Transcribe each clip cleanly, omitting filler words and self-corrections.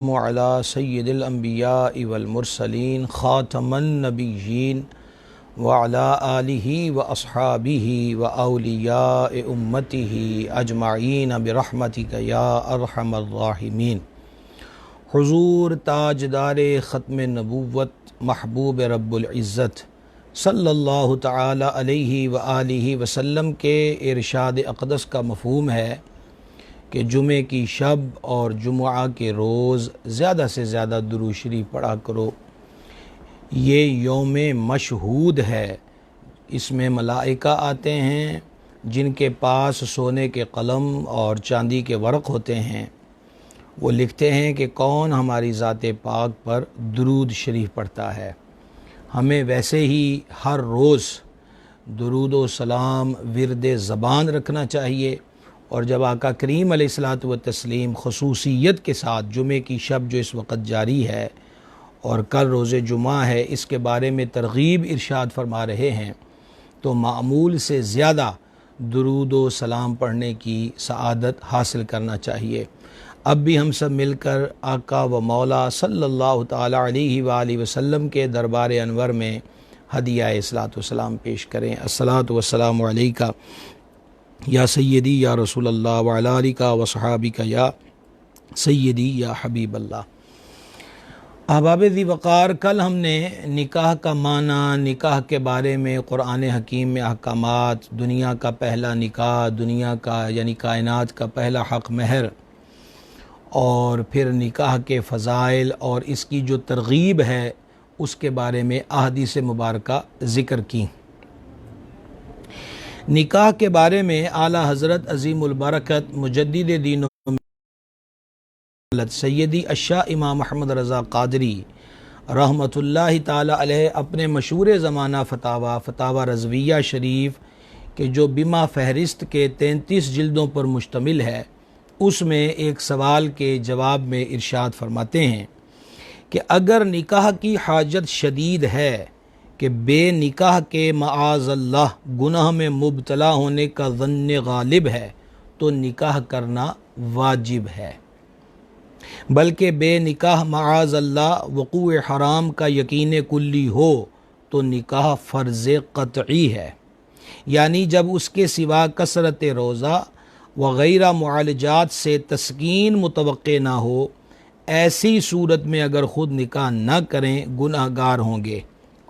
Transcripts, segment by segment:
अला सय्यिदिल अंबिया वल मुरसलीन खातमन नबिय्यीन व अला आलिहि व अस्हाबिहि व औलियाए उम्मतिहि अजमाईन बिरहमतिक या अरहमर राहिमीन। हुज़ूर ताजदारे ख़त्म नबूव्वत महबूब रब्बुल इज़्ज़त सल्लल्लाहु तआला अलैहि व आलिहि वसल्लम के इरशाद अक़दस का मफ़हूम है कि जुमे की शब और जुमुआ के रोज़ ज़्यादा से ज़्यादा दुरूद शरीफ पढ़ा करो। ये यौम मशहूद है, इसमें मलाइका आते हैं जिनके पास सोने के कलम और चांदी के वर्क़ होते हैं। वो लिखते हैं कि कौन हमारी ज़ात पाक पर दुरूद शरीफ पढ़ता है। हमें वैसे ही हर रोज़ दुरूद व सलाम विरद ज़बान रखना चाहिए, और जब आका करीम अलैहिस्सलातु व तस्लीम ख़ुसूसियत के साथ जुमे की शब जो इस वक्त जारी है और कल रोज़े जुमा है, इसके बारे में तरग़ीब इरशाद फरमा रहे हैं, तो मामूल से ज़्यादा दुरूद व सलाम पढ़ने की सआदत हासिल करना चाहिए। अब भी हम सब मिलकर आका व मौला सल्लल्लाहु तआला अलैहि व आलिहि वसल्लम के दरबार अनवर में हदिया सलातो सलाम पेश करें। अस्सलातु वस्सलामु अलैका या सय्यदी या रसूल अल्लाह व अला आलिका व सहाबिका या सय्यदी या हबीब अल्लाह। अहबाब ज़ी वक़ार, कल हमने निकाह का माना, निकाह के बारे में क़ुरान हकीम में अहकामात, दुनिया का पहला निकाह, दुनिया का यानी कायनात का पहला हक़ महर, और फिर निकाह के फ़ज़ाइल और इसकी जो तरग़ीब है उसके बारे में अहादीस मुबारका ज़िक्र की। निकाह के बारे में आला हज़रत अज़ीमुल बरकत मुजद्दिद दीन सैयदी अशा इमाम अहमद रज़ा क़ादरी रहमतुल्लाहि ताला अलैह अपने मशहूर ज़माना फ़तावा रज़विया शरीफ के जो बिमा फ़हरिस्त के 33 जिल्दों पर मुश्तमिल है, उसमें एक सवाल के जवाब में इरशाद फरमाते हैं कि अगर निकाह की हाजत शदीद है कि बेनिकाह के माअज़ल्लाह गुनाह में मुब्तला होने का ज़न्न गालिब है, तो निकाह करना वाजिब है। बल्कि बेनिकाह माअज़ल्लाह वक़ूए हराम का यकीन कुल्ली हो तो निकाह फ़र्ज़ क़त्ई है। यानी जब उसके सिवा कसरत रोज़ा वग़ैरह मुआलजात से तस्कीन मुतवक्के ना हो, ऐसी सूरत में अगर ख़ुद निकाह न करें गुनाहगार होंगे,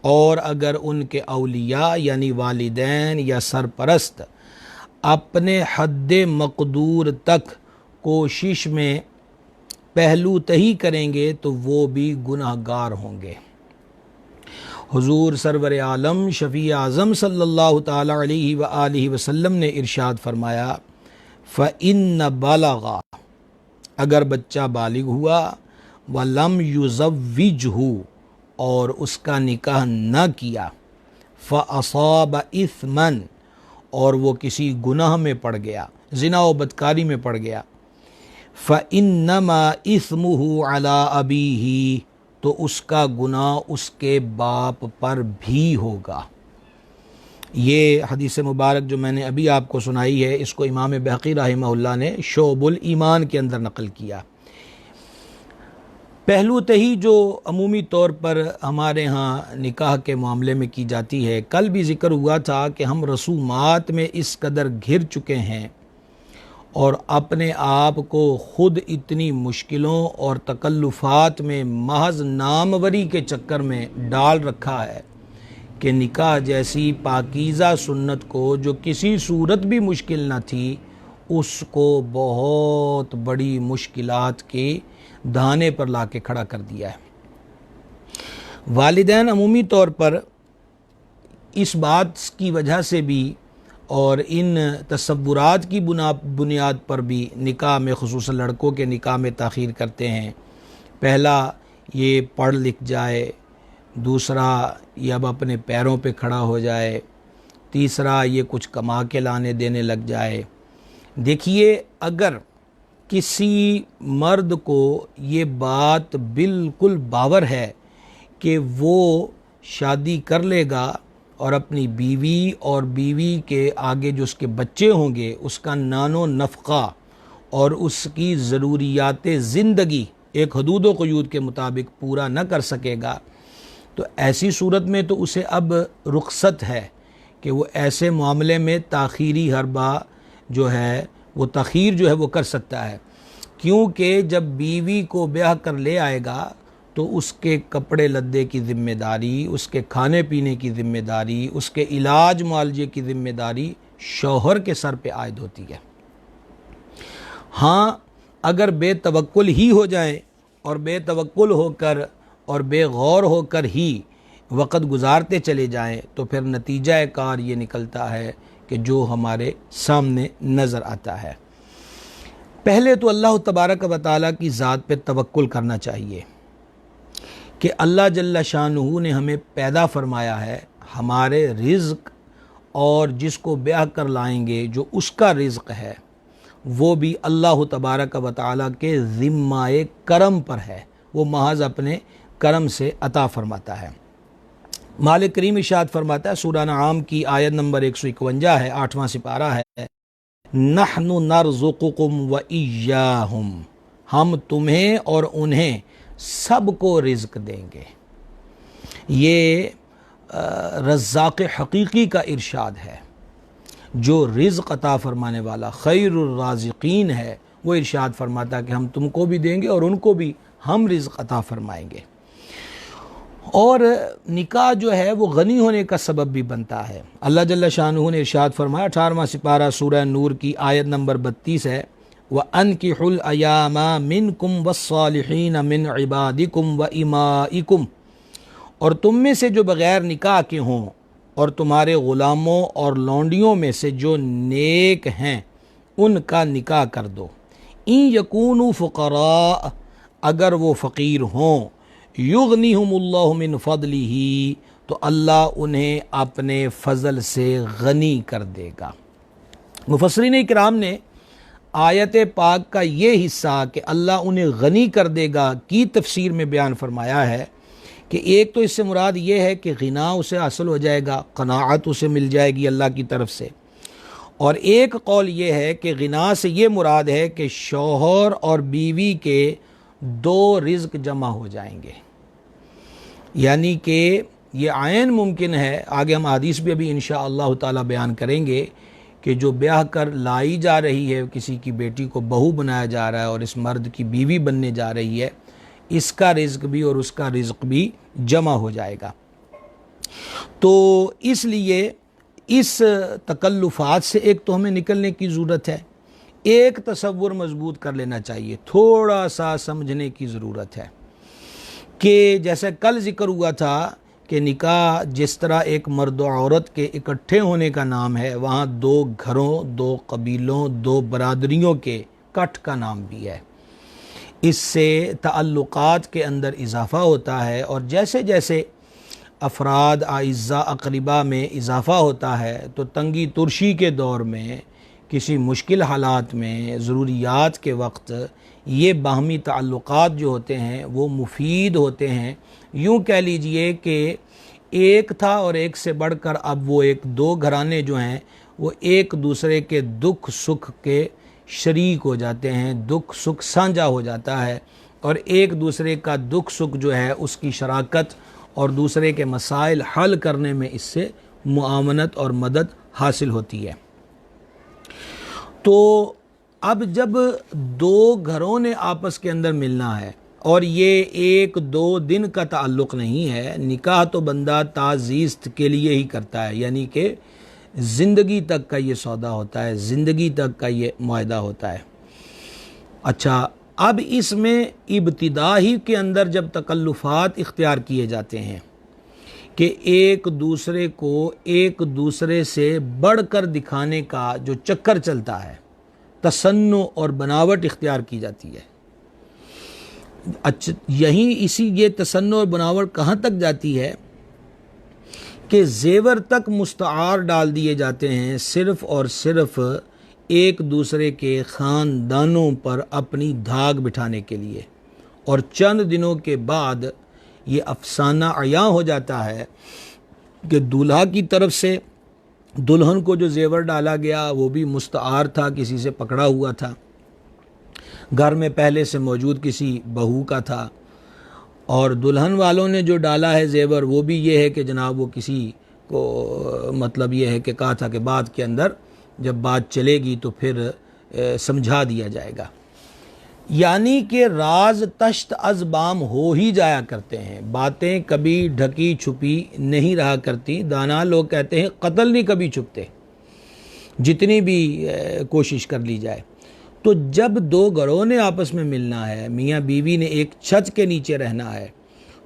और अगर उनके औलिया यानी वालिदैन या सरपरस्त अपने हद मक़दूर तक कोशिश में पहलू तही करेंगे तो वो भी गुनाहगार होंगे। हुज़ूर सरवर आलम शफ़ी आज़म सल्लल्लाहु ताला अलैहि व आलिहि वसल्लम ने इरशाद फरमाया, फ़इन्न बलगा, अगर बच्चा बालिग हुआ, वलम युज़व्विजहु, और उसका निकाह न किया, फ़असाब इस्मन, और वो किसी गुनाह में पड़ गया, ज़िना व बदकारी में पड़ गया, फ़इन्नमा इस्मुहु अला अबीही, तो उसका गुनाह उसके बाप पर भी होगा। ये हदीस मुबारक जो मैंने अभी आपको सुनाई है, इसको इमाम बहक़ी रहमहुल्लाह ने शोबुल ईमान के अंदर नक़ल किया। पहलू तही जो अमूमी तौर पर हमारे यहाँ निकाह के मामले में की जाती है, कल भी ज़िक्र हुआ था कि हम रसूमात में इस कदर घिर चुके हैं और अपने आप को ख़ुद इतनी मुश्किलों और तकल्लुफ़ात में महज नामवरी के चक्कर में डाल रखा है कि निकाह जैसी पाकीज़ा सुन्नत को, जो किसी सूरत भी मुश्किल न थी, उसको बहुत बड़ी मुश्किलात के दाने पर ला के खड़ा कर दिया है। वालिदैन अमूमी तौर पर इस बात की वजह से भी और इन तसव्वुरात की बुनियाद पर भी निकाह में, ख़ुसूसन लड़कों के निकाह में ताख़ीर करते हैं। पहला ये पढ़ लिख जाए, दूसरा ये अब अपने पैरों पे खड़ा हो जाए, तीसरा ये कुछ कमा के लाने देने लग जाए। देखिए, अगर किसी मर्द को ये बात बिल्कुल बावर है कि वो शादी कर लेगा और अपनी बीवी और बीवी के आगे जो उसके बच्चे होंगे उसका नानो नफ़क़ा और उसकी ज़रूरियात ज़िंदगी एक हदूद व क़यूद के मुताबिक पूरा न कर सकेगा, तो ऐसी सूरत में तो उसे अब रुख्सत है कि वो ऐसे मामले में ताख़ीरी हरबा जो है वो तख़ीर जो है वो कर सकता है, क्योंकि जब बीवी को ब्याह कर ले आएगा तो उसके कपड़े लद्दे की ज़िम्मेदारी, उसके खाने पीने की ज़िम्मेदारी, उसके इलाज मुआलजे की ज़िम्मेदारी शौहर के सर पे आयद होती है। हाँ, अगर बेतवक्कुल ही हो जाए और बेतवक्कुल होकर और बेगौर होकर ही वक़्त गुजारते चले जाएं तो फिर नतीजा कार ये निकलता है कि जो हमारे सामने नज़र आता है। पहले तो अल्लाह तबारक व तआला की ज़ात पे तवक्कुल करना चाहिए कि अल्लाह जल्ला शानुहु ने हमें पैदा फरमाया है, हमारे रिज़्क़ और जिसको ब्याह कर लाएंगे जो उसका रिज़्क़ है वो भी अल्लाह तबारक व तआला के ज़िम्माए करम पर है, वो महज अपने करम से अता फरमाता है। मालिक करीम इरशाद फरमाता है, सूरह अनआम की आयत नंबर 151 है, 8वां सिपारा है, नहनु नरज़ुकुकुम व इय्याहुम, हम तुम्हें और उन्हें सबको रिज़्क़ देंगे। ये रज़्ज़ाक़ हकीकी का इरशाद है, जो रिज़्क़ अता फरमाने वाला खैरुर राज़िक़ीन है, वो इरशाद फरमाता कि हम तुमको भी देंगे और उनको भी हम रिज़्क़ अता फरमाएंगे। और निकाह जो है वो गनी होने का सबब भी बनता है। अल्लाह जल्ला शानुहु ने इरशाद फरमाया, 18वां सिपारा सूरह नूर की आयत नंबर 32 है, व अनकिहुल अयामा मिनकुम वस्सालिहीन मिन इबादिकुम व इमाइकुम, और तुम में से जो बग़ैर निकाह के हों और तुम्हारे ग़ुलामों और लौंडियों में से जो नेक हैं उनका निकाह कर दो। इन यकूनु फ़ुक़रा, अगर वो फ़कीर हों, युग़निहुमुल्लाहु मिन फ़ज़लिही, तो अल्लाह उन्हें अपने फ़ज़ल से गनी कर देगा। मुफ़स्सिरीन इकराम ने आयत पाक का ये हिस्सा कि अल्लाह उन्हें गनी कर देगा की तफसीर में बयान फरमाया है कि एक तो इससे मुराद ये है कि गिना उसे हासिल हो जाएगा, क़नाअत उसे मिल जाएगी अल्लाह की तरफ से, और एक कौल ये है कि गिना से ये मुराद है कि शौहर और बीवी के दो रिज़्क़ जमा हो जाएंगे, यानी कि ये आयन मुमकिन है। आगे हम हदीस भी अभी इंशाअल्लाह ताला बयान करेंगे कि जो ब्याह कर लाई जा रही है, किसी की बेटी को बहू बनाया जा रहा है और इस मर्द की बीवी बनने जा रही है, इसका रिज़्क़ भी और उसका रिज़्क़ भी जमा हो जाएगा। तो इसलिए इस तकल्लुफ़ात से एक तो हमें निकलने की ज़रूरत है, एक तसव्वुर मजबूत कर लेना चाहिए, थोड़ा सा समझने की ज़रूरत है कि जैसे कल ज़िक्र हुआ था कि निकाह जिस तरह एक मर्द और औरत के इकट्ठे होने का नाम है, वहाँ दो घरों, दो कबीलों, दो बरादरियों के कट का नाम भी है। इससे ताल्लुकात के अंदर इजाफ़ा होता है, और जैसे जैसे अफराद आइज़ा अक़रिबा में इजाफ़ा होता है तो तंगी तुरशी के दौर में, किसी मुश्किल हालात में, ज़रूरियात के वक्त ये बाहमी ताल्लुकात जो होते हैं वो मुफीद होते हैं। यूँ कह लीजिए कि एक था और एक से बढ़कर अब वो एक दो घराने जो हैं वो एक दूसरे के दुख सुख के शरीक हो जाते हैं, दुख सुख साझा हो जाता है, और एक दूसरे का दुख सुख जो है उसकी शराकत और दूसरे के मसाइल हल करने में इससे मुआवनत और मदद हासिल होती है। तो अब जब दो घरों ने आपस के अंदर मिलना है, और ये एक दो दिन का ताल्लुक़ नहीं है, निकाह तो बंदा ताज़ीज़त के लिए ही करता है, यानी कि ज़िंदगी तक का ये सौदा होता है, ज़िंदगी तक का ये मुआहदा होता है। अच्छा, अब इसमें इब्तिदा ही के अंदर जब तकल्लुफ़ात इख्तियार किए जाते हैं कि एक दूसरे को एक दूसरे से बढ़कर दिखाने का जो चक्कर चलता है, तसन्नु और बनावट इख्तियार की जाती है। अच्छा, यहीं इसी ये तसन्नु और बनावट कहाँ तक जाती है कि ज़ेवर तक मुस्तआर डाल दिए जाते हैं, सिर्फ़ और सिर्फ़ एक दूसरे के ख़ानदानों पर अपनी धाक बिठाने के लिए, और चंद दिनों के बाद ये अफसाना अया हो जाता है कि दूल्हा की तरफ से दुल्हन को जो ज़ेवर डाला गया वो भी मुस्तआर था, किसी से पकड़ा हुआ था, घर में पहले से मौजूद किसी बहू का था, और दुल्हन वालों ने जो डाला है जेवर वो भी ये है कि जनाब वो किसी को मतलब ये है कि कहा था कि बाद के अंदर जब बात चलेगी तो फिर समझा दिया जाएगा। यानी कि राज तश्त अज़बाम हो ही जाया करते हैं, बातें कभी ढकी छुपी नहीं रहा करती। दाना लोग कहते हैं कत्ल नहीं कभी छुपते, जितनी भी कोशिश कर ली जाए। तो जब दो घरों ने आपस में मिलना है, मियाँ बीवी ने एक छत के नीचे रहना है,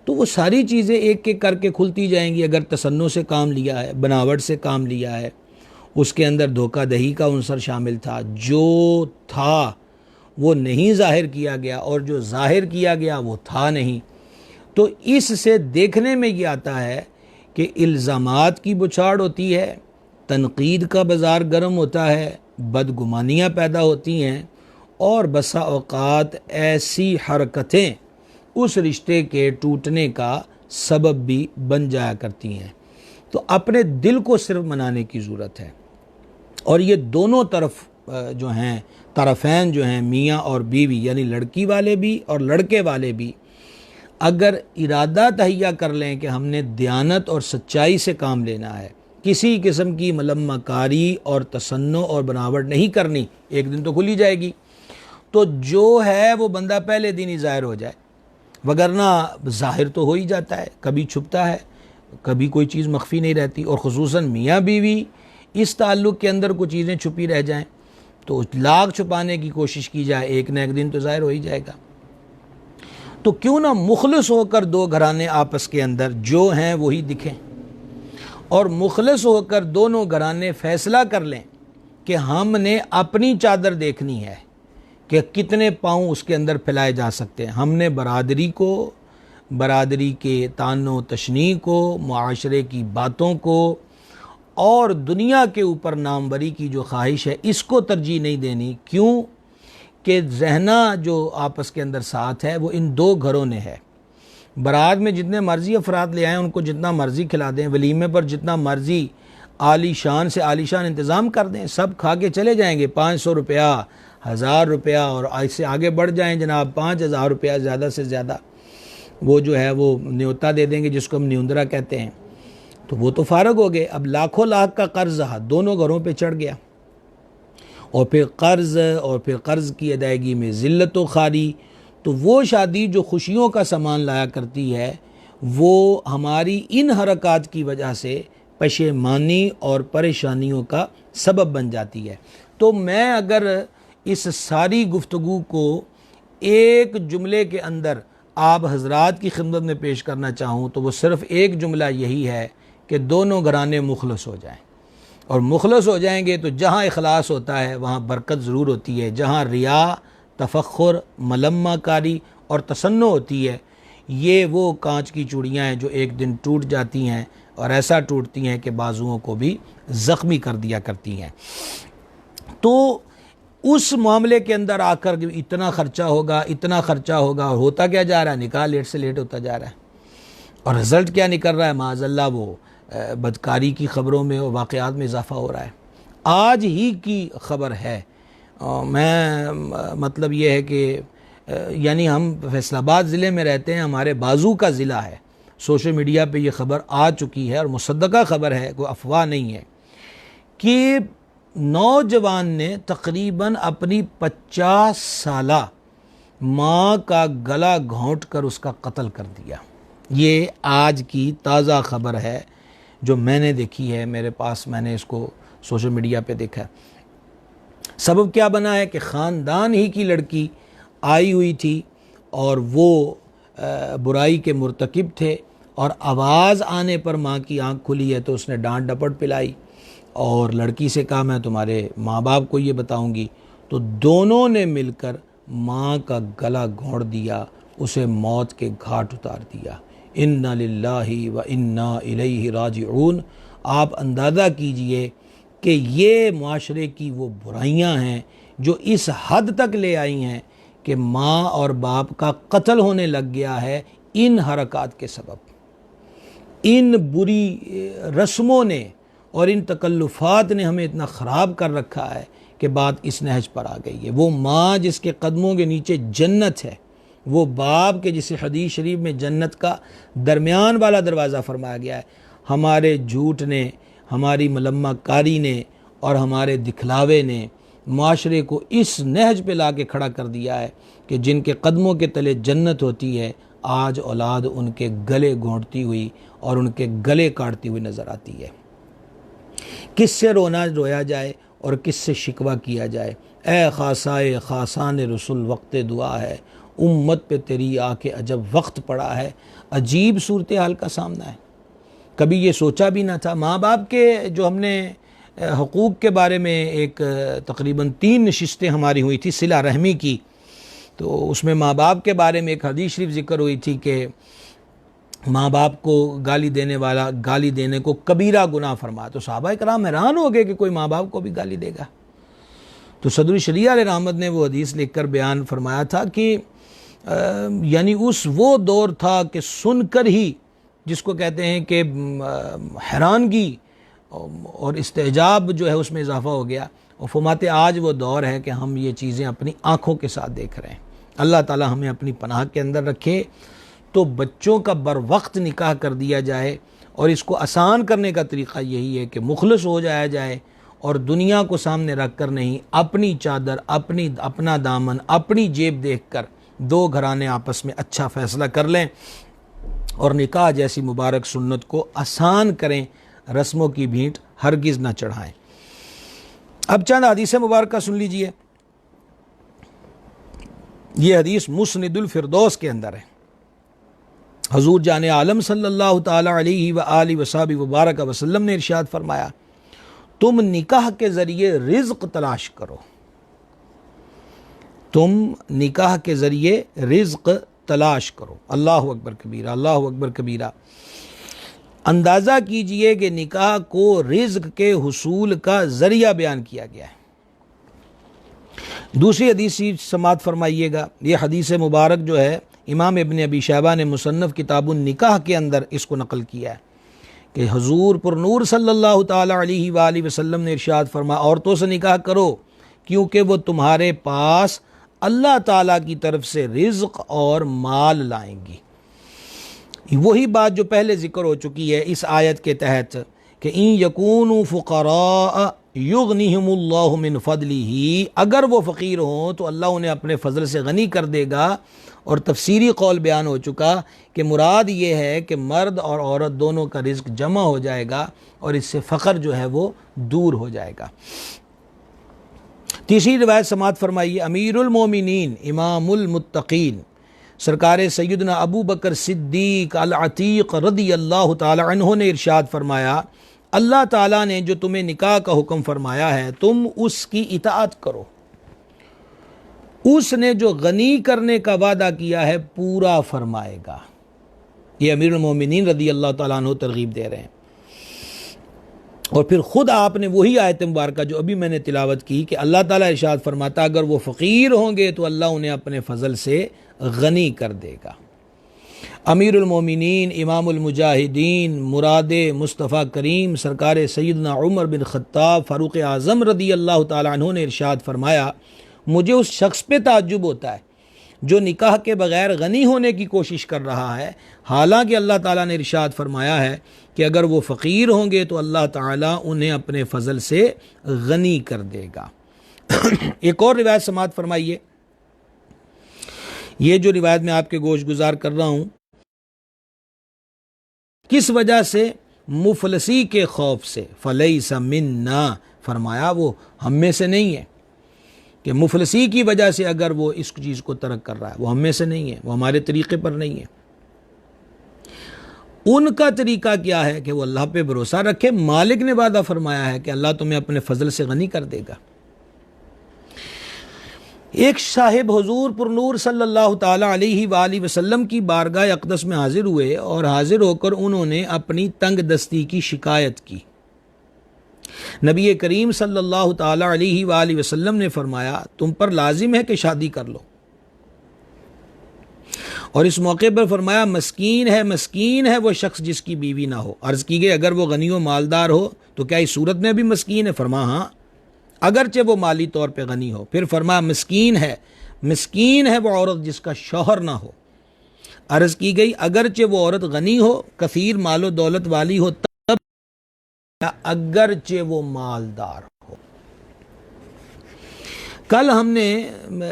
तो वो सारी चीज़ें एक एक करके खुलती जाएंगी। अगर तसन्नो से काम लिया है, बनावट से काम लिया है, उसके अंदर धोखाधड़ी का उनसर शामिल था, जो था वो नहीं ज़ाहिर किया गया और जो ज़ाहिर किया गया वो था नहीं, तो इससे देखने में ये आता है कि इल्ज़ामात की बुछाड़ होती है, तनकीद का बाज़ार गर्म होता है, बदगुमानियाँ पैदा होती हैं, और बसा औक़ात ऐसी हरकतें उस रिश्ते के टूटने का सबब भी बन जाया करती हैं। तो अपने दिल को सिर्फ मनाने की ज़रूरत है, और ये दोनों तरफ जो हैं, तरफ़ैन जो हैं, मियाँ और बीवी, यानी लड़की वाले भी और लड़के वाले भी, अगर इरादा तहैया कर लें कि हमने दयानत और सच्चाई से काम लेना है, किसी किस्म की मलम्माकारी और तसन्नो और बनावट नहीं करनी, एक दिन तो खुली जाएगी, तो जो है वो बंदा पहले दिन ही ज़ाहिर हो जाए, वगरना ज़ाहिर तो हो ही जाता है, कभी छुपता है, कभी कोई चीज़ मख्फी नहीं रहती। और ख़ुसूसन मियाँ बीवी इस ताल्लुक़ के अंदर कुछ चीज़ें छुपी रह जाएं तो लाख छुपाने की कोशिश की जाए, एक न एक दिन तो ज़ाहिर हो ही जाएगा। तो क्यों ना मुखलिस होकर दो घराने आपस के अंदर जो हैं वही दिखें, और मुखलिस होकर दोनों घराने फ़ैसला कर लें कि हमने अपनी चादर देखनी है कि कितने पाँव उसके अंदर फैलाए जा सकते हैं। हमने बरादरी को, बरादरी के तानो तशनी को, मुआशरे की बातों को और दुनिया के ऊपर नामवरी की जो ख्वाहिश है, इसको तरजीह नहीं देनी। क्यों कि रहना जो आपस के अंदर साथ है वो इन दो घरों ने है। बारात में जितने मर्ज़ी अफराद ले आएँ, उनको जितना मर्ज़ी खिला दें, वलीमे पर जितना मर्ज़ी आलीशान से आलीशान इंतज़ाम कर दें, सब खा के चले जाएंगे। 500 रुपया, 1000 रुपया, और ऐसे आगे बढ़ जाएं जनाब 5000 रुपया ज़्यादा से ज़्यादा वो जो है वो न्योता दे देंगे, जिसको हम न्यूंदरा कहते हैं। तो वो तो फारग हो गए। अब लाखों लाख का कर्ज दोनों घरों पे चढ़ गया, और फिर कर्ज़ की अदायगी में ज़िल्लत व खारी। तो वो शादी जो खुशियों का सामान लाया करती है, वो हमारी इन हरकत की वजह से पशेमानी और परेशानियों का सबब बन जाती है। तो मैं अगर इस सारी गुफ्तगू को एक जुमले के अंदर आप हजरात की खिदमत में पेश करना चाहूँ तो वो सिर्फ़ एक जुमला यही है कि दोनों घराने मुखलस हो जाएं, और मुखलस हो जाएंगे तो जहाँ इखलास होता है वहाँ बरकत ज़रूर होती है। जहाँ रिया, तफक्खुर, मलम्माकारी और तसन्नो होती है, ये वो कांच की चूड़ियाँ हैं जो एक दिन टूट जाती हैं, और ऐसा टूटती हैं कि बाजुओं को भी ज़ख्मी कर दिया करती हैं। तो उस मामले के अंदर आकर इतना ख़र्चा होगा, इतना ख़र्चा होगा, और होता क्या जा रहा है, निकाह लेट से लेट होता जा रहा है, और रिज़ल्ट क्या निकल रहा है, माज़अल्लाह वो बदकारी की ख़बरों में और वाक़यात में इजाफ़ा हो रहा है। आज ही की ख़बर है, मैं मतलब ये है कि यानी हम फैसलाबाद ज़िले में रहते हैं, हमारे बाजू का ज़िला है, सोशल मीडिया पे ये ख़बर आ चुकी है और मुसद्दक़ा ख़बर है, कोई अफवाह नहीं है, कि नौजवान ने तकरीबन अपनी 50 साला माँ का गला घोंट कर उसका कत्ल कर दिया। ये आज की ताज़ा ख़बर है जो मैंने देखी है, मेरे पास, मैंने इसको सोशल मीडिया पे देखा है। सबब क्या बना है कि ख़ानदान ही की लड़की आई हुई थी और वो बुराई के मुर्तकिब थे, और आवाज़ आने पर माँ की आंख खुली है तो उसने डांट डपट पिलाई और लड़की से कहा मैं तुम्हारे माँ बाप को ये बताऊंगी। तो दोनों ने मिलकर माँ का गला घोंट दिया, उसे मौत के घाट उतार दिया। इन्ना लिल्लाहि व इन्ना इलैहि राजिऊन। आप अंदाज़ा कीजिए कि ये माशरे की वो बुराइयां हैं जो इस हद तक ले आई हैं कि माँ और बाप का कत्ल होने लग गया है इन हरकत के सबब। इन बुरी रस्मों ने और इन तकल्लुफ़ात ने हमें इतना ख़राब कर रखा है कि बात इस नहज पर आ गई है। वो माँ जिसके कदमों के नीचे जन्नत है, वो बाप के जिसे हदीस शरीफ में जन्नत का दरमियान वाला दरवाज़ा फरमाया गया है, हमारे झूठ ने, हमारी मलम्मा कारी ने और हमारे दिखलावे ने माशरे को इस नहज पे ला के खड़ा कर दिया है कि जिनके कदमों के तले जन्नत होती है, आज औलाद उनके गले घोंटती हुई और उनके गले काटती हुई नज़र आती है। किससे रोया जाए और किससे शिकवा किया जाए। ए खासाए खासान रसूल वक्त दुआ है, उम्मत पे तेरी आके अजब वक्त पड़ा है। अजीब सूरत हाल का सामना है, कभी ये सोचा भी ना था। माँ बाप के जो हमने हकूक़ के बारे में एक तकरीबन 3 नशिस्तें हमारी हुई थी सिला रहमी की, तो उसमें माँ बाप के बारे में एक हदीस शरीफ ज़िक्र हुई थी कि माँ बाप को गाली देने वाला गाली देने को कबीरा गुनाह फरमा। तो सहाबा कराम हैरान हो गए कि कोई माँ बाप को भी गाली देगा। तो सदर शरिया अलैहि रहमत ने वो हदीस लिखकर बयान फरमाया था कि यानी वो दौर था कि सुनकर ही जिसको कहते हैं कि हैरानगी और इस्तेजाब जो है उसमें इजाफ़ा हो गया। और फरमाते आज वो दौर है कि हम ये चीज़ें अपनी आँखों के साथ देख रहे हैं। अल्लाह ताला हमें अपनी पनाह के अंदर रखे। तो बच्चों का बर वक्त निकाह कर दिया जाए, और इसको आसान करने का तरीक़ा यही है कि मुखलिस हो जाया जाए और दुनिया को सामने रख कर नहीं, अपनी चादर, अपना दामन, अपनी जेब देख कर 2 घराने आपस में अच्छा फ़ैसला कर लें और निकाह जैसी मुबारक सुन्नत को आसान करें, रस्मों की भींट हरगिज़ न चढ़ाएं। अब चंद हदीस मुबारक सुन लीजिए। ये हदीस मुस्निदुल फिरदौस के अंदर है। हजूर जाने आलम सल्लल्लाहु ताला अलैहि व आलिहि वसहबिहि मुबारक वसल्लम ने इरशाद फरमाया, तुम निकाह के ज़रिए रिज़्क़ तलाश करो। तुम निकाह के ज़रिए रिज़्क़ तलाश करो। अल्लाहु अकबर कबीरा, अल्लाहु अकबर कबीरा। अंदाज़ा कीजिए कि निकाह को रिज़्क़ के हुसूल का ज़रिया बयान किया गया है। दूसरी हदीस समात फरमाइएगा। ये हदीस मुबारक जो है इमाम इब्न अबी शैबा ने मुसन्नफ़ किताबुन निकाह के अंदर इसको नकल किया है कि हुज़ूर पुरनूर सल्लल्लाहु ताला अलैहि वालैहि वसल्लम ने इरशाद फरमा, औरतों से निकाह करो क्योंकि वो तुम्हारे पास अल्लाह ताला की तरफ से रिज़्क़ और माल लाएंगी। वही बात जो पहले ज़िक्र हो चुकी है इस आयत के तहत कि इन यकूनु फ़ुक़रा युग़निहिमुल्लाहु मिन फ़ज़लिही, अगर वो फ़कीर हों तो अल्लाह उन्हें अपने फ़ज़ल से गनी कर देगा। और तफसीरी कौल बयान हो चुका कि मुराद ये है कि मर्द और औरत दोनों का रिज़्क़ जमा हो जाएगा और इससे फ़क़र जो है वो दूर हो जाएगा। तीसरी रिवायत समात फरमाइए। अमीरुल मोमिनीन इमामुल मुत्तक़ीन सरकार सैयदना अबू बकर सिद्दीक़ अल अतीक़ रज़ियल्लाहु ताला अन्हु ने इरशाद फरमाया, अल्लाह ताला ने जो तुम्हें निकाह का हुक्म फरमाया है तुम उसकी इताअत करो। उसने जो गनी करने का वादा किया है पूरा फरमाएगा। ये अमीरुल मोमिनीन रज़ियल्लाहु ताला अन्हु तरगीब दे रहे हैं। और फिर ख़ुद आपने वही आयत मुबारक जो अभी मैंने तिलावत की कि अल्लाह ताला इरशाद फरमाता अगर वो फ़कीर होंगे तो अल्लाह उन्हें अपने फ़ज़ल से गनी कर देगा। अमीरुल मोमिनीन इमामुल मुजाहिदीन मुराद मुस्तफ़ा करीम सरकार सैयदना उमर बिन ख़त्ताब फ़ारूक़ आज़म रज़ियल्लाहु ताला अन्हु ने इरशाद फरमाया, मुझे उस शख्स पे ताज्जुब होता है जो निकाह के बग़ैर गनी होने की कोशिश कर रहा है, हालांकि अल्लाह ताला ने इरशाद फरमाया है कि अगर वो फ़कीर होंगे तो अल्लाह ताला उन्हें अपने फ़ज़ल से गनी कर देगा। एक और रिवायत समात फरमाइए। ये जो रिवायत मैं आपके गोश गुजार कर रहा हूँ, किस वजह से? मुफलसी के खौफ से। फ़लैसा मिन्ना फरमाया वो हम में से नहीं है, कि मुफलसी की वजह से अगर वो इस चीज़ को तर्क कर रहा है वो हम में से नहीं है, वो हमारे तरीक़े पर नहीं है। उनका तरीक़ा क्या है कि वो अल्लाह पे भरोसा रखे। मालिक ने वादा फरमाया है कि अल्लाह तुम्हें अपने फ़ज़ल से गनी कर देगा। एक साहिब हुज़ूर पुरनूर सल्लल्लाहु ताला अलैहि वालैहि वसल्लम की बारगाह अक़दस में हाजिर हुए और हाजिर होकर उन्होंने अपनी तंग दस्ती की शिकायत की। नबी करीम सल्लल्लाहु ताला अलैहि वालैहि वसल्लम ने फरमाया, तुम पर लाजिम है कि शादी कर लो। और इस मौके पर फरमाया, मस्कीन है वो शख्स जिसकी बीवी ना हो। अर्ज़ की गई अगर वो गनी व मालदार हो तो क्या इस सूरत में भी मस्कीन है? फरमा हाँ, अगरचे वो माली तौर पे गनी हो। फिर फरमाया मिस्कीन है वो औरत जिसका शौहर ना हो। अर्ज़ की गई अगरचे वो औरत गनी हो, कसीर मालो दौलत वाली हो, तब अगरचे वो मालदार हो। कल हमने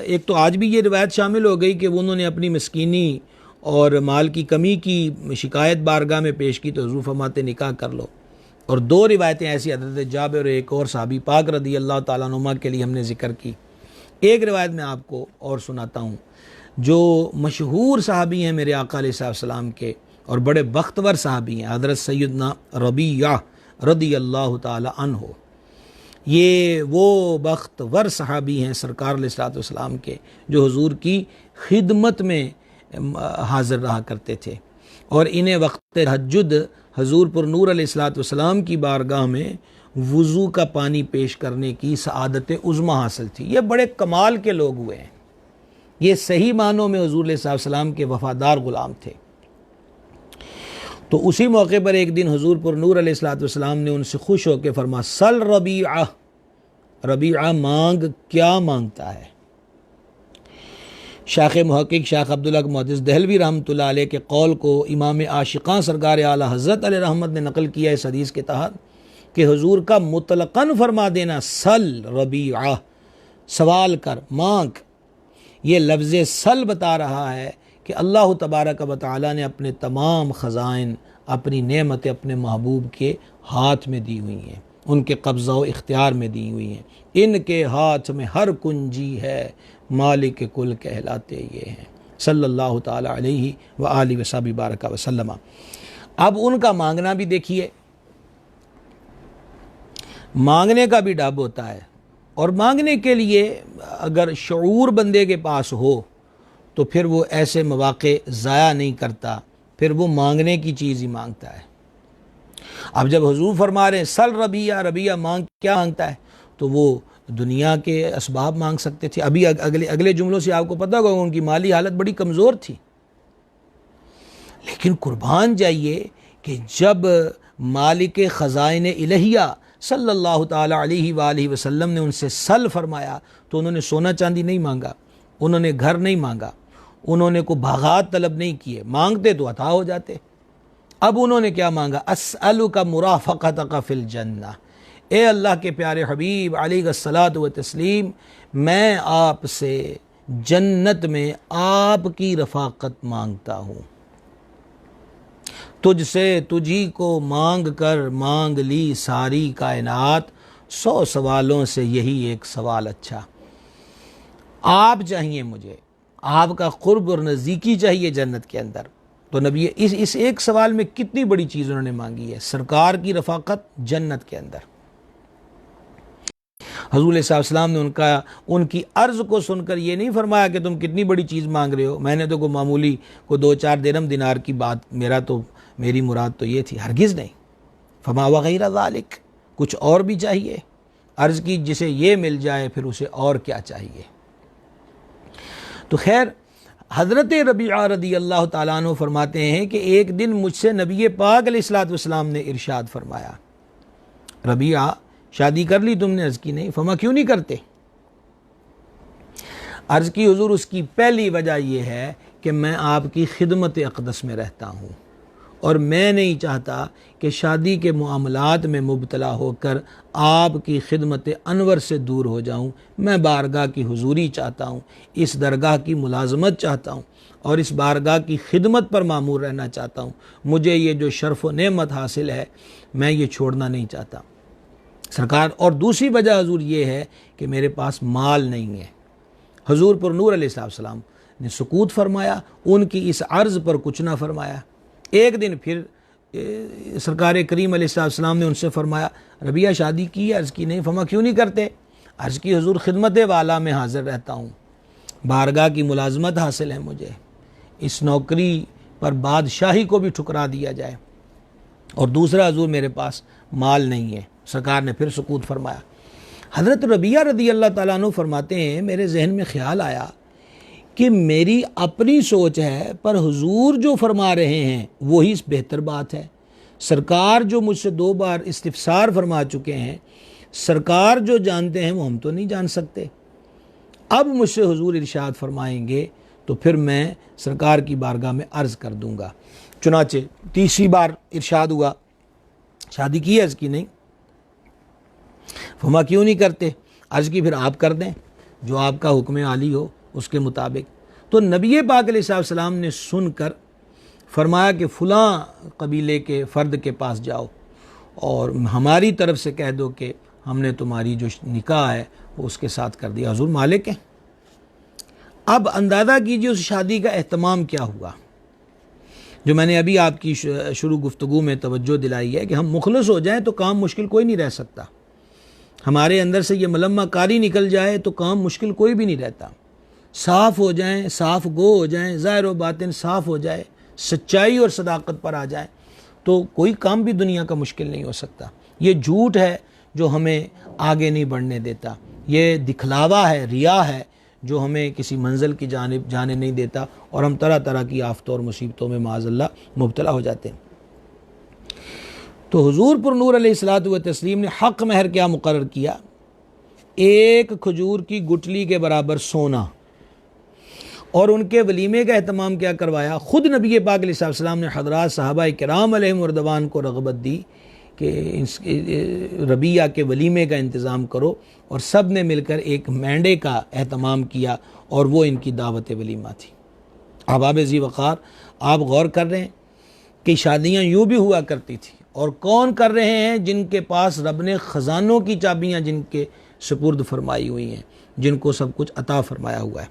एक तो आज भी ये रिवायत शामिल हो गई कि उन्होंने अपनी मिस्कीनी और माल की कमी की शिकायत बारगाह में पेश की तो हुज़ूर फरमाते निकाह कर लो। और दो रिवायतें ऐसी हज़रत जाबिर और एक और सहाबी पाक रदी अल्लाह ताला अन्हुमा के लिए हमने ज़िक्र की। एक रिवायत मैं आपको और सुनाता हूँ जो मशहूर सहाबी हैं मेरे आका अलैहिस्सलाम के और बड़े बख्तवर सहाबी हैं, हज़रत सैयदना रबिया रदी अल्लाह ताला अन्हु। ये वो बख्तवर सहाबी हैं सरकार अलैहिस्सलाम के जो हुज़ूर की खिदमत में हाज़िर रहा करते थे और इन्हें वक्त तहज्जुद हज़ूर पर नूर अलैहिस्सलाम की बारगाह में वज़ू का पानी पेश करने की सआदत उज़्मा हासिल थी। ये बड़े कमाल के लोग हुए हैं, ये सही मानों में हुज़ूर अलैहिस्सलाम के वफ़ादार ग़ुलाम थे। तो उसी मौके पर एक दिन हुज़ूर पर नूर अलैहिस्सलाम ने उनसे खुश होकर फरमाया सल रबीआ, रबीआ मांग, क्या मांगता है। शाख मुहक्किक शाख अब्दुल्ला मुहद्दिस दहलवी रहमतुल्लाह अलैह के कौल को इमाम आशिक़ां सरकार आला हज़रत अलैहि रहमत ने नकल किया इस हदीस के तहत कि हुज़ूर का मुतलक़न फरमा देना सल रबीआ, सवाल कर, मांग, ये लफ्ज़ सल बता रहा है कि अल्लाह तबारक व तआला ने अपने तमाम ख़ज़ाइन, अपनी नेमतें अपने महबूब के हाथ में दी हुई हैं, उनके कब्ज़ा व इख्तियार में दी हुई हैं। इनके हाथ में हर कुंजी है, मालिक कुल कहलाते ये हैं सल्लल्लाहु ताला अलैहि व आलिहि वसहबिहि बारक वसल्लम। अब उनका मांगना भी देखिए, मांगने का भी डब होता है और मांगने के लिए अगर शऊर बंदे के पास हो तो फिर वो ऐसे मौक़े ज़ाया नहीं करता, फिर वो मांगने की चीज़ ही मांगता है। अब जब हुज़ूर फरमा रहे हैं सल रबिया, रबिया मांग, क्या मांगता है, तो वो दुनिया के असबाब मांग सकते थे। अभी अगले जुमलों से आपको पता होगा उनकी माली हालत बड़ी कमज़ोर थी, लेकिन कुर्बान जाइए कि जब मालिक ख़ज़ाइन इलहिया सल्लल्लाहु ताला अलैहि वालिहि वसल्लम ने उनसे सल फरमाया तो उन्होंने सोना चांदी नहीं मांगा, उन्होंने घर नहीं मांगा, उन्होंने को भागात तलब नहीं किए, मांगते तो अता हो जाते। अब उन्होंने क्या मांगा, अस्अलुका मुराफ़क़तका फ़िल जन्नह, ए अल्लाह के प्यारे हबीब अलैहिस्सलातु व तस्लीम, मैं आपसे जन्नत में आपकी रफ़ाक़त मांगता हूँ। तुझसे तुझी को मांग कर मांग ली सारी कायनात, 100 सवालों से यही एक सवाल अच्छा। आप चाहिए मुझे, आपका क़ुर्ब और नज़दीकी चाहिए जन्नत के अंदर। तो नबी इस एक सवाल में कितनी बड़ी चीज़ उन्होंने मांगी है, सरकार की रफ़ाक़त जन्नत के अंदर। हुज़ूर सल्लल्लाहु अलैहि वसल्लम ने उनकी अर्ज़ को सुनकर ये नहीं फरमाया कि तुम कितनी बड़ी चीज़ मांग रहे हो, मैंने तो कोई मामूली को 2-4 दिरहम दिनार की बात, मेरी मुराद तो ये थी, हरगिज़ नहीं। फमा वग़ैर ज़ालिक, कुछ और भी चाहिए। अर्ज़ की जिसे ये मिल जाए फिर उसे और क्या चाहिए। तो खैर हज़रत रबीआ रदी अल्लाह ताला अन्हु फरमाते हैं कि एक दिन मुझसे नबी पाक अलैहिस्सलातु वस्सलाम ने इरशाद फरमाया, रबीआ शादी कर ली तुमने? अर्ज़ की नहीं। फमा क्यों नहीं करते? अर्ज़ की हुज़ूर उसकी पहली वजह यह है कि मैं आपकी खिदमत अक़दस में रहता हूँ और मैं नहीं चाहता कि शादी के मामलात में मुब्तला होकर आपकी खिदमत अनवर से दूर हो जाऊँ। मैं बारगाह की हुजूरी चाहता हूँ, इस दरगाह की मुलाजमत चाहता हूँ और इस बारगाह की खिदमत पर मामूर रहना चाहता हूँ। मुझे ये जो शर्फ़ व नेमत हासिल है मैं ये छोड़ना नहीं चाहता सरकार। और दूसरी वजह हुजूर ये है कि मेरे पास माल नहीं है। हुजूर पर नूर अलैहिस्सलाम ने सुकूत फरमाया, उनकी इस अर्ज़ पर कुछ ना फरमाया। एक दिन फिर सरकार करीम अलैहिस्सलाम ने उनसे फरमाया, रबिया शादी की? अर्ज़ की नहीं। फरमा क्यों नहीं करते? अर्ज़ की हुजूर खिदमत वाला में हाज़िर रहता हूँ, बारगाह की मुलाजमत हासिल है मुझे, इस नौकरी पर बादशाही को भी ठुकरा दिया जाए। और दूसरा हुजूर मेरे पास माल नहीं है। सरकार ने फिर सुकूत फरमाया। हज़रत रबिया रदी अल्लाह ताला अन्हु फरमाते हैं, मेरे जहन में ख्याल आया कि मेरी अपनी सोच है पर हुजूर जो फरमा रहे हैं वही बेहतर बात है। सरकार जो मुझसे 2 बार इस्तिफ़सार फरमा चुके हैं सरकार जो जानते हैं वो हम तो नहीं जान सकते। अब मुझसे हुजूर इरशाद फरमाएंगे तो फिर मैं सरकार की बारगाह में अर्ज़ कर दूंगा। चुनाचे तीसरी बार इरशाद हुआ, शादी की अर्ज़ की नहीं, फरमा क्यों नहीं करते, अर्ज़ की फिर आप कर दें जो आपका हुक्म आली हो उसके मुताबिक। तो नबी पाक अलैहिस्सलाम ने सुनकर फरमाया कि फ़लाँ कबीले के फ़र्द के पास जाओ और हमारी तरफ से कह दो कि हमने तुम्हारी जो निकाह है वो उसके साथ कर दिया, हुज़ूर मालिक हैं। अब अंदाज़ा कीजिए उस शादी का एहतमाम क्या हुआ। जो मैंने अभी आपकी शुरू गुफ्तगू में तवज्जो दिलाई है कि हम मुखलस हो जाएं तो काम मुश्किल कोई नहीं रह सकता। हमारे अंदर से ये मलम्मा कारी निकल जाए तो काम मुश्किल कोई भी नहीं रहता। साफ़ हो जाएं, साफ़ गो हो जाएं, ज़ाहिर व बातिन साफ़ हो जाए, सच्चाई और सदाकत पर आ जाए तो कोई काम भी दुनिया का मुश्किल नहीं हो सकता। ये झूठ है जो हमें आगे नहीं बढ़ने देता, ये दिखलावा है, रिया है जो हमें किसी मंजिल की जानिब जाने नहीं देता और हम तरह तरह की आफतों और मुसीबतों में माज़अल्लाह मुब्तला हो जाते हैं। तो हुजूर पुर नूर अलैहिस्सलातु व तस्लीम ने हक़ महर क्या मुकर्रर किया, एक खजूर की गुठली के बराबर सोना, और उनके वलीमे का एहतमाम क्या करवाया, ख़ुद नबी पाक अलैहिस्सलाम ने हज़रात सहाबा किराम अलैहिम रदवान को रग़बत दी कि रबिया के वलीमे का इंतज़ाम करो, और सब ने मिलकर एक मेंढे का एहतमाम किया और वो इनकी दावत वलीमा थी। अहबाब ज़ी वक़ार, आप गौर कर रहे हैं कि शादियाँ यूँ भी हुआ करती थी, और कौन कर रहे हैं, जिनके पास रब ने ख़जानों की चाबियाँ जिनके सुपुर्द फरमाई हुई हैं, जिनको सब कुछ अता फरमाया हुआ है।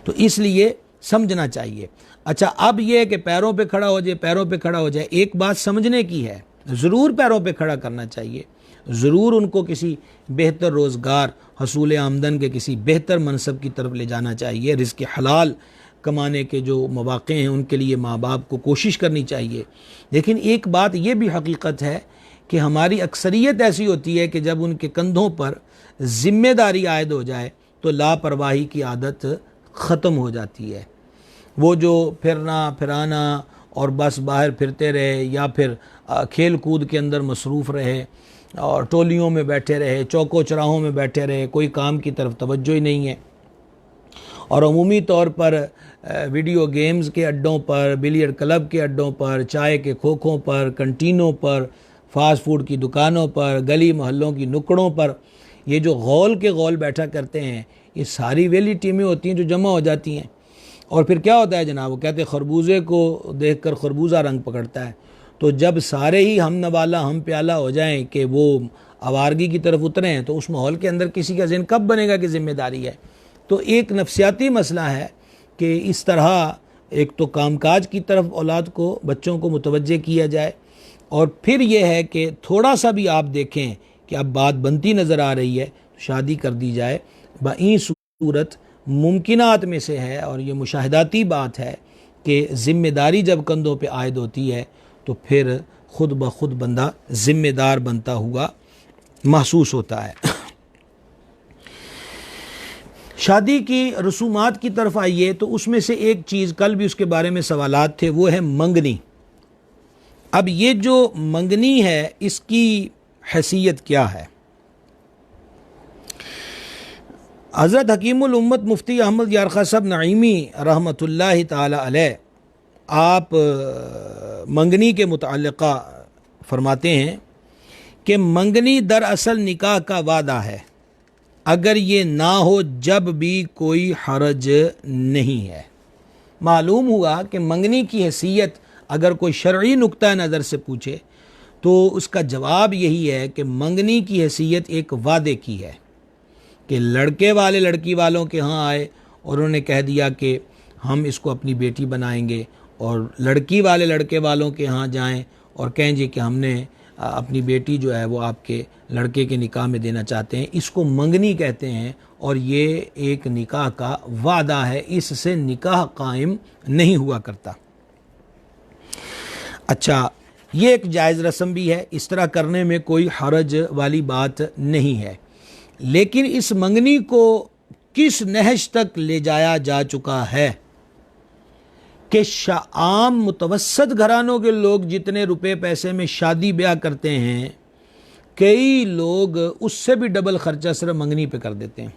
तो इसलिए समझना चाहिए। अच्छा, अब यह कि पैरों पे खड़ा हो जाए, पैरों पे खड़ा हो जाए, एक बात समझने की है, ज़रूर पैरों पे खड़ा करना चाहिए, ज़रूर उनको किसी बेहतर रोज़गार, हसूल आमदन के किसी बेहतर मनसब की तरफ ले जाना चाहिए। रिज़्क़ हलाल कमाने के जो मौक़े हैं उनके लिए माँ बाप को कोशिश करनी चाहिए। लेकिन एक बात ये भी हकीकत है कि हमारी अक्सरियत ऐसी होती है कि जब उनके कंधों पर ज़िम्मेदारी आयद हो जाए तो लापरवाही की आदत ख़त्म हो जाती है। वो जो फिरना फिराना और बस बाहर फिरते रहे या फिर खेल कूद के अंदर मसरूफ़ रहे और टोलियों में बैठे रहे, चौकों चौराहों में बैठे रहे, कोई काम की तरफ तवज्जो ही नहीं है, और अमूमी तौर पर वीडियो गेम्स के अड्डों पर, बिलियर्ड क्लब के अड्डों पर, चाय के खोखों पर, कंटीनों पर, फास्ट फूड की दुकानों पर, गली मोहल्लों की नुक्कड़ों पर ये जो गौल के गौल बैठा करते हैं, ये सारी वेली टीमें होती हैं जो जमा हो जाती हैं। और फिर क्या होता है जनाब, वो कहते हैं खरबूजे को देखकर खरबूजा रंग पकड़ता है। तो जब सारे ही हम नवाला हम प्याला हो जाएं कि वो आवारगी की तरफ उतरें, तो उस माहौल के अंदर किसी का ज़हन कब बनेगा कि ज़िम्मेदारी है। तो एक नफ्सियाती मसला है कि इस तरह एक तो कामकाज की तरफ औलाद को, बच्चों को मुतवज्जे किया जाए, और फिर यह है कि थोड़ा सा भी आप देखें कि अब बात बनती नज़र आ रही है तो शादी कर दी जाए। बई सूरत मुमकिनात में से है, और ये मुशाहिदाती बात है कि ज़िम्मेदारी जब कंधों पे आयद होती है तो फिर ख़ुद ब खुद बंदा ज़िम्मेदार बनता हुआ महसूस होता है। शादी की रसूमात की तरफ आइए तो उसमें से एक चीज़, कल भी उसके बारे में सवालात थे, वो है मंगनी। अब ये जो मंगनी है इसकी हैसियत क्या है। हज़रत हकीमुल उम्मत मुफ्ती अहमद यार खां साहब नईमी रहमतुल्लाहि ताला अलैह आप मंगनी के मुताल्लिक़ा फरमाते हैं कि मंगनी दरअसल निकाह का वादा है, अगर ये ना हो जब भी कोई हरज नहीं है। मालूम हुआ कि मंगनी की हैसियत अगर कोई शरई नुक्ता नज़र से पूछे तो उसका जवाब यही है कि मंगनी की हैसियत एक वादे की है कि लड़के वाले लड़की वालों के यहाँ आए और उन्होंने कह दिया कि हम इसको अपनी बेटी बनाएंगे, और लड़की वाले लड़के वालों के यहाँ जाएं और कहें जी कि हमने अपनी बेटी जो है वो आपके लड़के के निकाह में देना चाहते हैं। इसको मंगनी कहते हैं, और ये एक निकाह का वादा है, इससे निकाह कायम नहीं हुआ करता। अच्छा, ये एक जायज़ रस्म भी है, इस तरह करने में कोई हरज वाली बात नहीं है। लेकिन इस मंगनी को किस नहज तक ले जाया जा चुका है कि आम मुतवस्सत घरानों के लोग जितने रुपए पैसे में शादी ब्याह करते हैं, कई लोग उससे भी डबल खर्चा सिर्फ मंगनी पे कर देते हैं,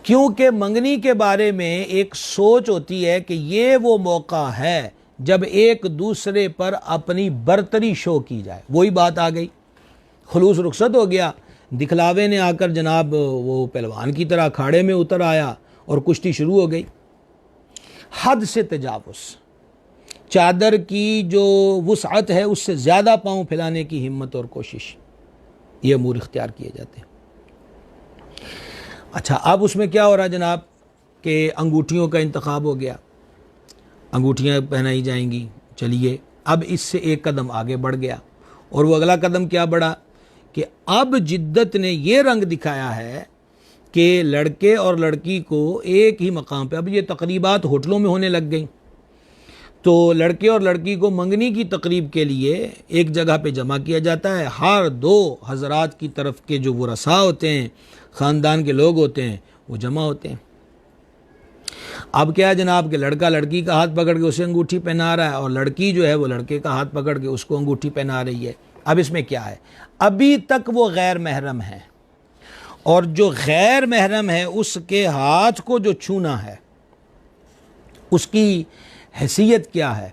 क्योंकि मंगनी के बारे में एक सोच होती है कि ये वो मौका है जब एक दूसरे पर अपनी बर्तरी शो की जाए। वही बात आ गई, खुलूस रुखसत हो गया, दिखलावे ने आकर जनाब वो पहलवान की तरह अखाड़े में उतर आया और कुश्ती शुरू हो गई। हद से तजावुज़, चादर की जो वुसअत है उससे ज़्यादा पाँव फैलाने की हिम्मत और कोशिश, ये अमूर इख्तियार किए जाते हैं। अच्छा, अब उसमें क्या हो रहा है जनाब कि अंगूठियों का इंतखाब हो गया, अंगूठियाँ पहनाई जाएंगी। चलिए, अब इससे एक कदम आगे बढ़ गया, और वो अगला कदम क्या बढ़ा कि अब जिद्दत ने ये रंग दिखाया है कि लड़के और लड़की को एक ही मकाम पे, अब ये तकरीबात होटलों में होने लग गई, तो लड़के और लड़की को मंगनी की तकरीब के लिए एक जगह पे जमा किया जाता है। हर दो हजरात की तरफ के जो वो रसा होते हैं, ख़ानदान के लोग होते हैं, वो जमा होते हैं। अब क्या है जनाब कि लड़का लड़की का हाथ पकड़ के उसे अंगूठी पहना रहा है, और लड़की जो है वो लड़के का हाथ पकड़ के उसको अंगूठी पहना रही है। अब इसमें क्या है, अभी तक वो गैर महरम है, और जो गैर महरम है उसके हाथ को जो छूना है उसकी हैसियत क्या है।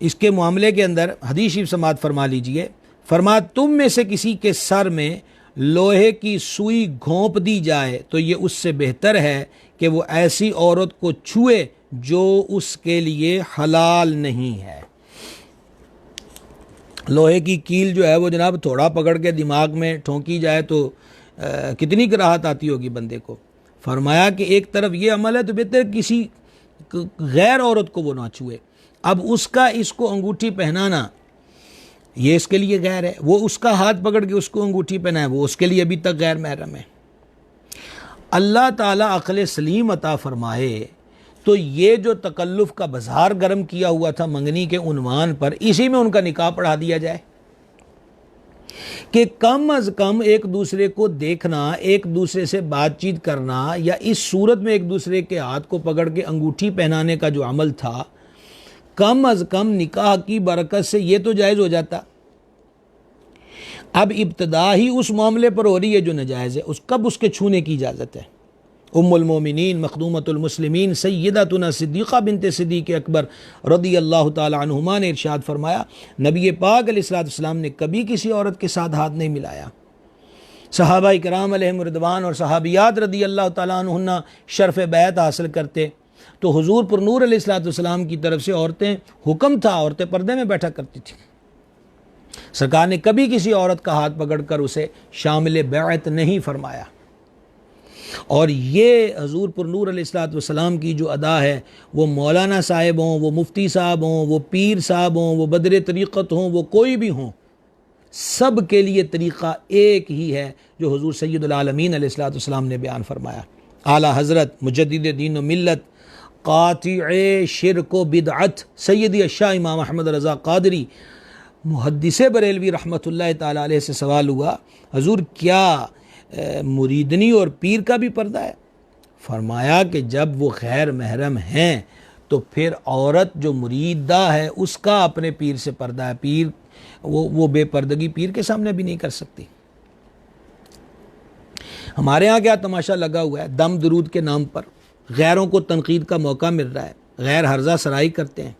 इसके मामले के अंदर हदीस शरीफ समात फरमा लीजिए, फरमा तुम में से किसी के सर में लोहे की सुई घोंप दी जाए तो ये उससे बेहतर है कि वो ऐसी औरत को छुए जो उसके लिए हलाल नहीं है। लोहे की कील जो है वो जनाब थोड़ा पकड़ के दिमाग में ठोंकी जाए तो कितनी राहत आती होगी बंदे को। फरमाया कि एक तरफ ये अमल है तो बेहतर किसी गैर औरत को वो ना छुए। अब उसका इसको अंगूठी पहनाना ये इसके लिए गैर है, वो उसका हाथ पकड़ के उसको अंगूठी पहनाए वो उसके लिए अभी तक गैर महरम है। अल्लाह ताला अक्ल सलीम अता फरमाए तो ये जो तकल्लुफ़ का बाजार गर्म किया हुआ था मंगनी के उन्वान पर, इसी में उनका निकाह पढ़ा दिया जाए कि कम अज़ कम एक दूसरे को देखना, एक दूसरे से बातचीत करना, या इस सूरत में एक दूसरे के हाथ को पकड़ के अंगूठी पहनाने का जो अमल था, कम अज़ कम निकाह की बरकत से ये तो जायज़ हो जाता। अब इब्तदा ही उस मामले पर हो रही है जो नाजायज़ है, कब उसके छूने की इजाज़त है। उम्मुल मोमिनीन मखदूमतुल मुस्लिमीन सय्यदतुना सिद्दीक़ा बिन्ते सिद्दीक़ अकबर रज़ियल्लाहु ताला अन्हुमा ने इरशाद फरमाया, नबी पाक अलैहिस्सलाम ने कभी किसी औरत के साथ हाथ नहीं मिलाया। सहाबा इकराम अलैहिम रिदवान और सहाबियात रज़ियल्लाहु ताला अन्हुन्ना शर्फ़ बैत हासिल करते तो हुज़ूर पर नूर अलैहिस्सलाम की तरफ से औरतें, हुक्म था औरतें पर्दे में बैठा करती थी। सरकार ने कभी किसी औरत का हाथ पकड़कर उसे शामिल बैत नहीं फरमाया। और ये हजूर पर नूर अलैहिस्सलाम की जो अदा है, वो मौलाना साहिब हों, वो मुफ्ती साहब हों, वो पीर साहब हों, वो बदर तरीक़त हों, वो कोई भी हों, सब के लिए तरीक़ा एक ही है जो हुजूर सय्यदुल आलमीन अलैहिस्सलाम ने बयान फरमाया। आला हज़रत मुजद्दिद दीन व मिल्लत क़ातिए शिर्क व बिदअत सैयदी अशाह इमाम अहमद रज़ा क़ादरी मुहद्दिसे बरेलवी रहमतुल्लाह ताला अलैह से सवाल हुआ, हजूर क्या मुरीदनी और पीर का भी पर्दा है? फरमाया कि जब वो गैर महरम हैं तो फिर औरत जो मुरीदा है उसका अपने पीर से पर्दा है। पीर वो बेपर्दगी पीर के सामने भी नहीं कर सकती। हमारे यहाँ क्या तमाशा लगा हुआ है, दम दरूद के नाम पर गैरों को तनकीद का मौका मिल रहा है, गैर हर्जा सराई करते हैं,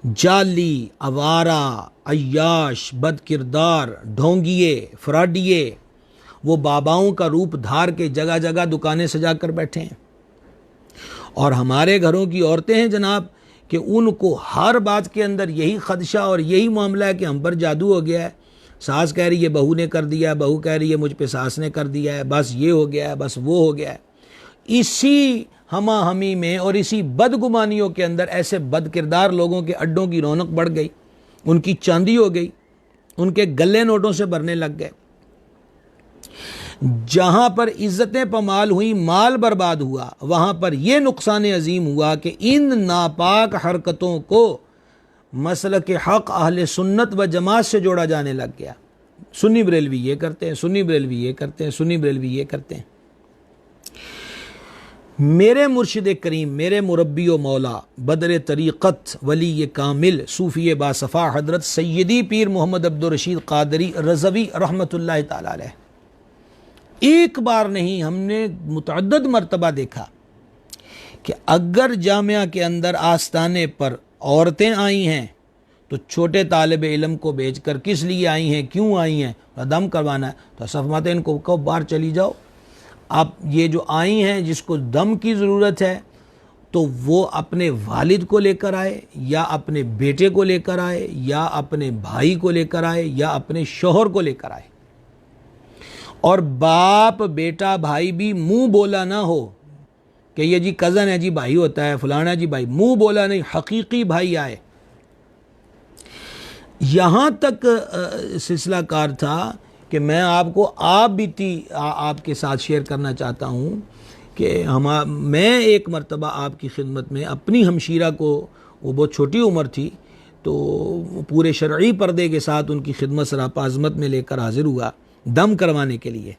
जाली, अवारा, अय्याश, बद किरदार, ढोंगिए, फ्राडिये, वो बाबाओं का रूप धार के जगह जगह दुकानें सजा कर बैठे हैं। और हमारे घरों की औरतें हैं जनाब कि उनको हर बात के अंदर यही खदशा और यही मामला है कि हम पर जादू हो गया है। सास कह रही है बहू ने कर दिया है, बहू कह रही है मुझ पे सास ने कर दिया है, बस ये हो गया है, बस वो हो गया है। इसी हमा हमी में और इसी बदगुमानियों के अंदर ऐसे बद किरदार लोगों के अड्डों की रौनक बढ़ गई, उनकी चांदी हो गई, उनके गले नोटों से भरने लग गए। जहां पर इज्जतें पमाल हुई, माल बर्बाद हुआ, वहां पर यह नुकसान अजीम हुआ कि इन नापाक हरकतों को मसलक हक अहले सुन्नत व जमात से जोड़ा जाने लग गया। सुन्नी बरेलवी ये करते हैं, सुन्नी बरेलवी ये करते हैं, सुन्नी बरेलवी ये करते हैं। मेरे मुर्शिद करीम, मेरे मुरब्बी व मौला, बदर तरीक़त, वली कामिल, सूफ़ी बासफ़ा हज़रत सैयदी पीर मोहम्मद अब्दुल रशीद क़ादरी रज़वी रहमतुल्लाह ताला अलैह, एक बार नहीं हमने मुतअद्दिद मरतबा देखा कि अगर जामिया के अंदर आस्ताने पर औरतें आई हैं तो छोटे तालिब इल्म को भेजकर किस लिए आई हैं, क्यों आई हैं, दम करवाना है, तो ऐसा फरमाते हैं इनको कहो बाहर चली जाओ। आप ये जो आई हैं जिसको दम की ज़रूरत है तो वो अपने वालिद को लेकर आए, या अपने बेटे को लेकर आए, या अपने भाई को लेकर आए, या अपने शोहर को लेकर आए। और बाप बेटा भाई भी मुंह बोला ना हो कि ये जी कज़न है जी भाई होता है, फलाना जी भाई, मुंह बोला नहीं, हकीकी भाई आए। यहाँ तक सिलसिला कार था कि मैं आपको आप बीती आपके साथ शेयर करना चाहता हूँ कि मैं एक मरतबा आपकी खिदमत में अपनी हमशीरा को, वो बहुत छोटी उम्र थी, तो पूरे शरई पर्दे के साथ उनकी खिदमत सरापा अज़मत में लेकर हाजिर हुआ दम करवाने के लिए।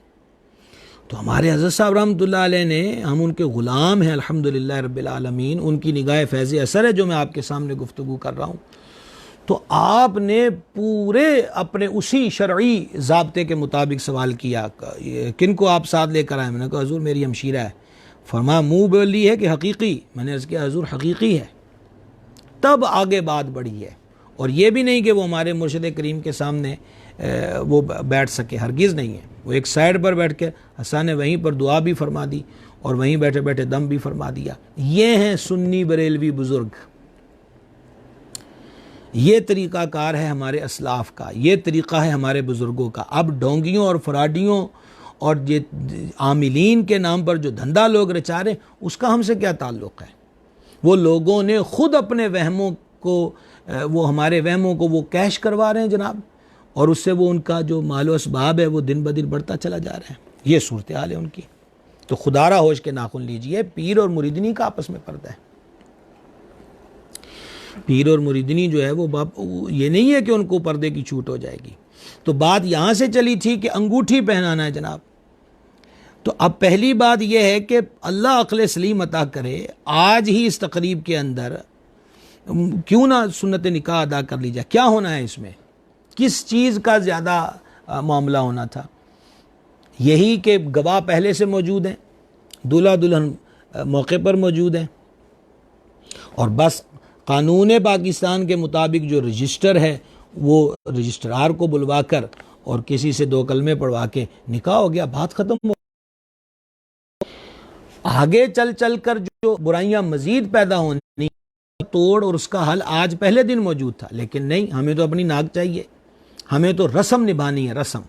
तो हमारे हज़रत साहब रहमतुल्लाह अलैह ने, हम उनके ग़ुलाम हैं अल्हम्दुलिल्लाह रब्बिल आलमीन, उनकी निगाह फैज़ असर है जो मैं आपके सामने गुफ्तगू कर रहा हूँ। तो आपने पूरे अपने उसी शरई ज़ाब्ते के मुताबिक सवाल किया, किन को आप साथ लेकर आए? मैंने कहा हज़ूर मेरी हमशीरा है। फरमाया मुँह बोली है कि हकीकी? मैंने अर्ज़ किया हज़ूर हकीकी है। तब आगे बात बढ़ी है, और ये भी नहीं कि वो हमारे मुर्शिद करीम के सामने वो बैठ सके, हरगिज़ नहीं है। वो एक साइड पर बैठ के हसन ने वहीं पर दुआ भी फरमा दी और वहीं बैठे बैठे दम भी फरमा दिया। ये हैं सुन्नी बरेलवी बुज़ुर्ग, ये तरीक़ाकार है हमारे असलाफ़ का, ये तरीक़ा है हमारे बुज़ुर्गों का। अब ढोंगियों और फराडियों और ये आमिलीन के नाम पर जो धंधा लोग रचा रहे, उसका हमसे क्या ताल्लुक़ है? वो लोगों ने ख़ुद अपने वहमों को, वो हमारे वहमों को वो कैश करवा रहे हैं जनाब, और उससे वो उनका जो मालो असबाब है वो दिन ब दिन बढ़ता चला जा रहा है। ये सूरत हाल है उनकी। तो खुदारा होश के नाखुन लीजिए। पीर और मुरीदनी का आपस में पर्दा है। पीर और मुरीदनी जो है वो बाप, ये नहीं है कि उनको पर्दे की छूट हो जाएगी। तो बात यहाँ से चली थी कि अंगूठी पहनाना है जनाब। तो अब पहली बात यह है कि अल्लाह अक्ल सलीम अता करे, आज ही इस तकरीब के अंदर क्यों ना सुन्नत निकाह अदा कर ली जाए। क्या होना है इसमें? किस चीज़ का ज़्यादा मामला होना था? यही कि गवाह पहले से मौजूद हैं, दूल्हा दुल्हन मौके पर मौजूद हैं, और बस कानून पाकिस्तान के मुताबिक जो रजिस्टर है वो रजिस्ट्रार को बुलवा कर और किसी से 2 कलमे पढ़वा के निकाह हो गया, बात ख़त्म हो। आगे चल चल कर जो बुराइयां मजीद पैदा होनी, तोड़ और उसका हल आज पहले दिन मौजूद था। लेकिन नहीं, हमें तो अपनी नाक चाहिए, हमें तो रस्म निभानी है, रस्म।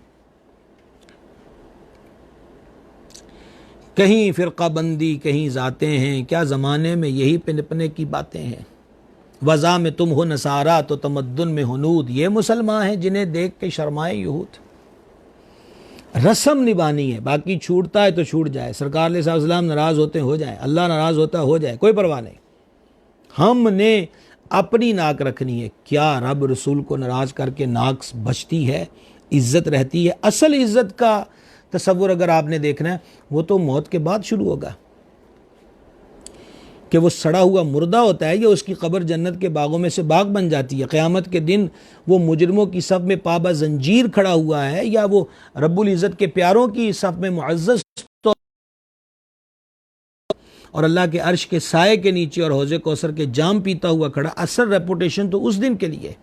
कहीं फ़िरक़ा बंदी, कहीं ज़ातें हैं, क्या ज़माने में यही पिनपने की बातें हैं। वज़ा में तुम हो नसारा तो तमद्दुन में हुनूद, ये मुसलमान हैं जिन्हें देख के शर्माए यहूद। रस्म निभानी है, बाकी छूटता है तो छूट जाए। सरकार अलैहिस्सलाम नाराज़ होते हो जाए, अल्लाह नाराज़ होता हो जाए, कोई परवाह नहीं। हमने अपनी नाक रखनी है। क्या रब रसूल को नाराज़ करके नाक बचती है, इज़्ज़त रहती है? असल इज़्ज़त का तसव्वुर अगर आपने देखना है, वो तो मौत के बाद शुरू होगा कि वो सड़ा हुआ मुर्दा होता है या उसकी कब्र जन्नत के बागों में से बाग बन जाती है। क़यामत के दिन वो मुजरिमों की सफ़ में पाबा जंजीर खड़ा हुआ है, या वो रब्बुल इज़्ज़त के प्यारों की सफ़ में मुअज़्ज़ज़ और अल्लाह के अर्श के साए के नीचे और हौज़े कौसर के जाम पीता हुआ खड़ा। असल रेपुटेशन तो उस दिन के लिए।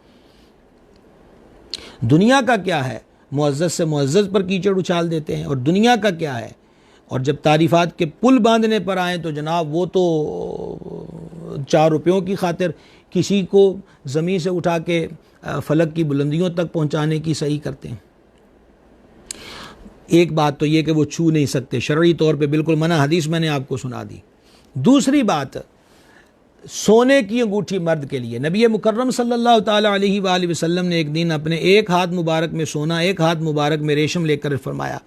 दुनिया का क्या है? मुअज़्ज़ज़ से मुअज़्ज़ज़ पर कीचड़ उछाल देते हैं। और दुनिया का क्या है? और जब तारीफ़ात के पुल बांधने पर आए तो जनाब वो तो 4 रुपयों की खातिर किसी को ज़मीन से उठा के फलक की बुलंदियों तक पहुँचाने की सही करते हैं। एक बात तो ये कि वो छू नहीं सकते, शरई तौर पे बिल्कुल मना, हदीस मैंने आपको सुना दी। दूसरी बात, सोने की अंगूठी मर्द के लिए। नबी मुकर्रम सल्लल्लाहु ताला अलैहि वसल्लम ने एक दिन अपने एक हाथ मुबारक में सोना, एक हाथ मुबारक में रेशम लेकर फरमाया,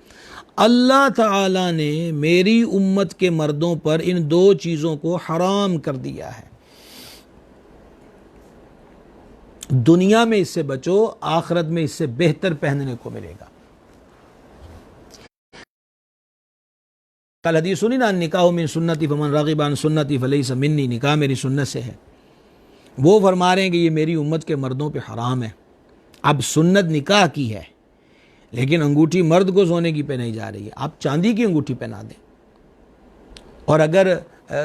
अल्लाह ताला ने मेरी उम्मत के मर्दों पर इन 2 चीज़ों को हराम कर दिया है। दुनिया में इससे बचो, आखिरत में इससे बेहतर पहनने को मिलेगा। कल हदीस सुनी ना, निकाह मिन सुन्नती फमन रागिब अन सुन्नती फलैसा मिन्नी, निकाह मेरी सुन्नत से है। वो फरमा रहे हैं कि ये मेरी उम्मत के मर्दों पे हराम है। अब सुन्नत निकाह की है, लेकिन अंगूठी मर्द को सोने की पहनाई जा रही है। आप चांदी की अंगूठी पहना दें, और अगर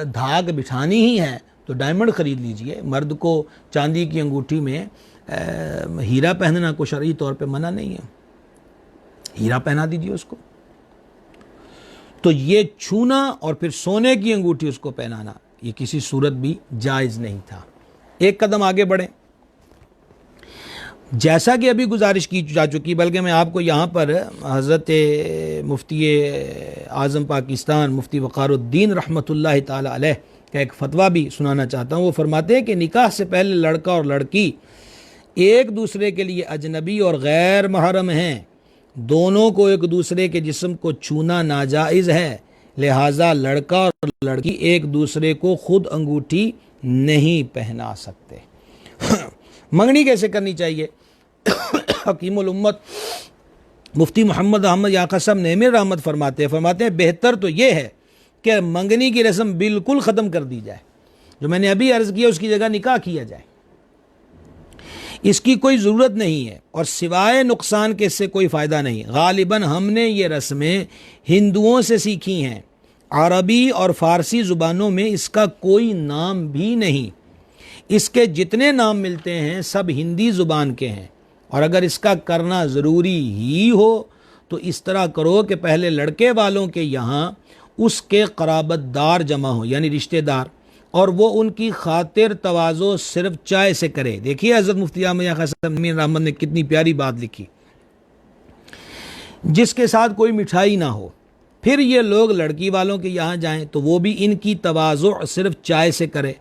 धाग बिठानी ही है तो डायमंड ख़रीद लीजिए। मर्द को चांदी की अंगूठी में हीरा पहनना को शरई तौर पे मना नहीं है, हीरा पहना दीजिए उसको। तो ये छूना और फिर सोने की अंगूठी उसको पहनाना, ये किसी सूरत भी जायज़ नहीं था। एक कदम आगे बढ़े, जैसा कि अभी गुजारिश की जा चुकी, बल्कि मैं आपको यहाँ पर हज़रत मुफ्ती आज़म पाकिस्तान मुफ्ती वक़ारुद्दीन रहमतुल्लाहि ताला अलैह का एक फ़तवा भी सुनाना चाहता हूँ। वो फरमाते हैं कि निकाह से पहले लड़का और लड़की एक दूसरे के लिए अजनबी और गैर महरम हैं। दोनों को एक दूसरे के जिस्म को छूना नाजायज़ है, लिहाजा लड़का और लड़की एक दूसरे को खुद अंगूठी नहीं पहना सकते। मंगनी कैसे करनी चाहिए? हकीमुल उम्मत मुफ्ती मोहम्मद अहमद याक़ा साहब नेमिर रहमत फरमाते हैं बेहतर तो ये है कि मंगनी की रस्म बिल्कुल ख़त्म कर दी जाए। जो मैंने अभी अर्ज़ किया उसकी जगह निकाह किया जाए। इसकी कोई ज़रूरत नहीं है और सिवाय नुकसान के इससे कोई फ़ायदा नहीं। गालिबन हमने ये रस्में हिंदुओं से सीखी हैं। अरबी और फ़ारसी ज़ुबानों में इसका कोई नाम भी नहीं। इसके जितने नाम मिलते हैं सब हिंदी ज़ुबान के हैं। और अगर इसका करना ज़रूरी ही हो तो इस तरह करो कि पहले लड़के वालों के यहाँ उसके क़राबतदार जमा हो, यानी रिश्तेदार, और वो उनकी खातिर तवाज़ो सिर्फ चाय से करे। देखिए हज़रत मुफ्ती आज़म याक़ा साहब रहमत ने कितनी प्यारी बात लिखी, जिसके साथ कोई मिठाई ना हो। फिर ये लोग लड़की वालों के यहाँ जाएं तो वो भी इनकी तवाज़ो सिर्फ चाय से करे।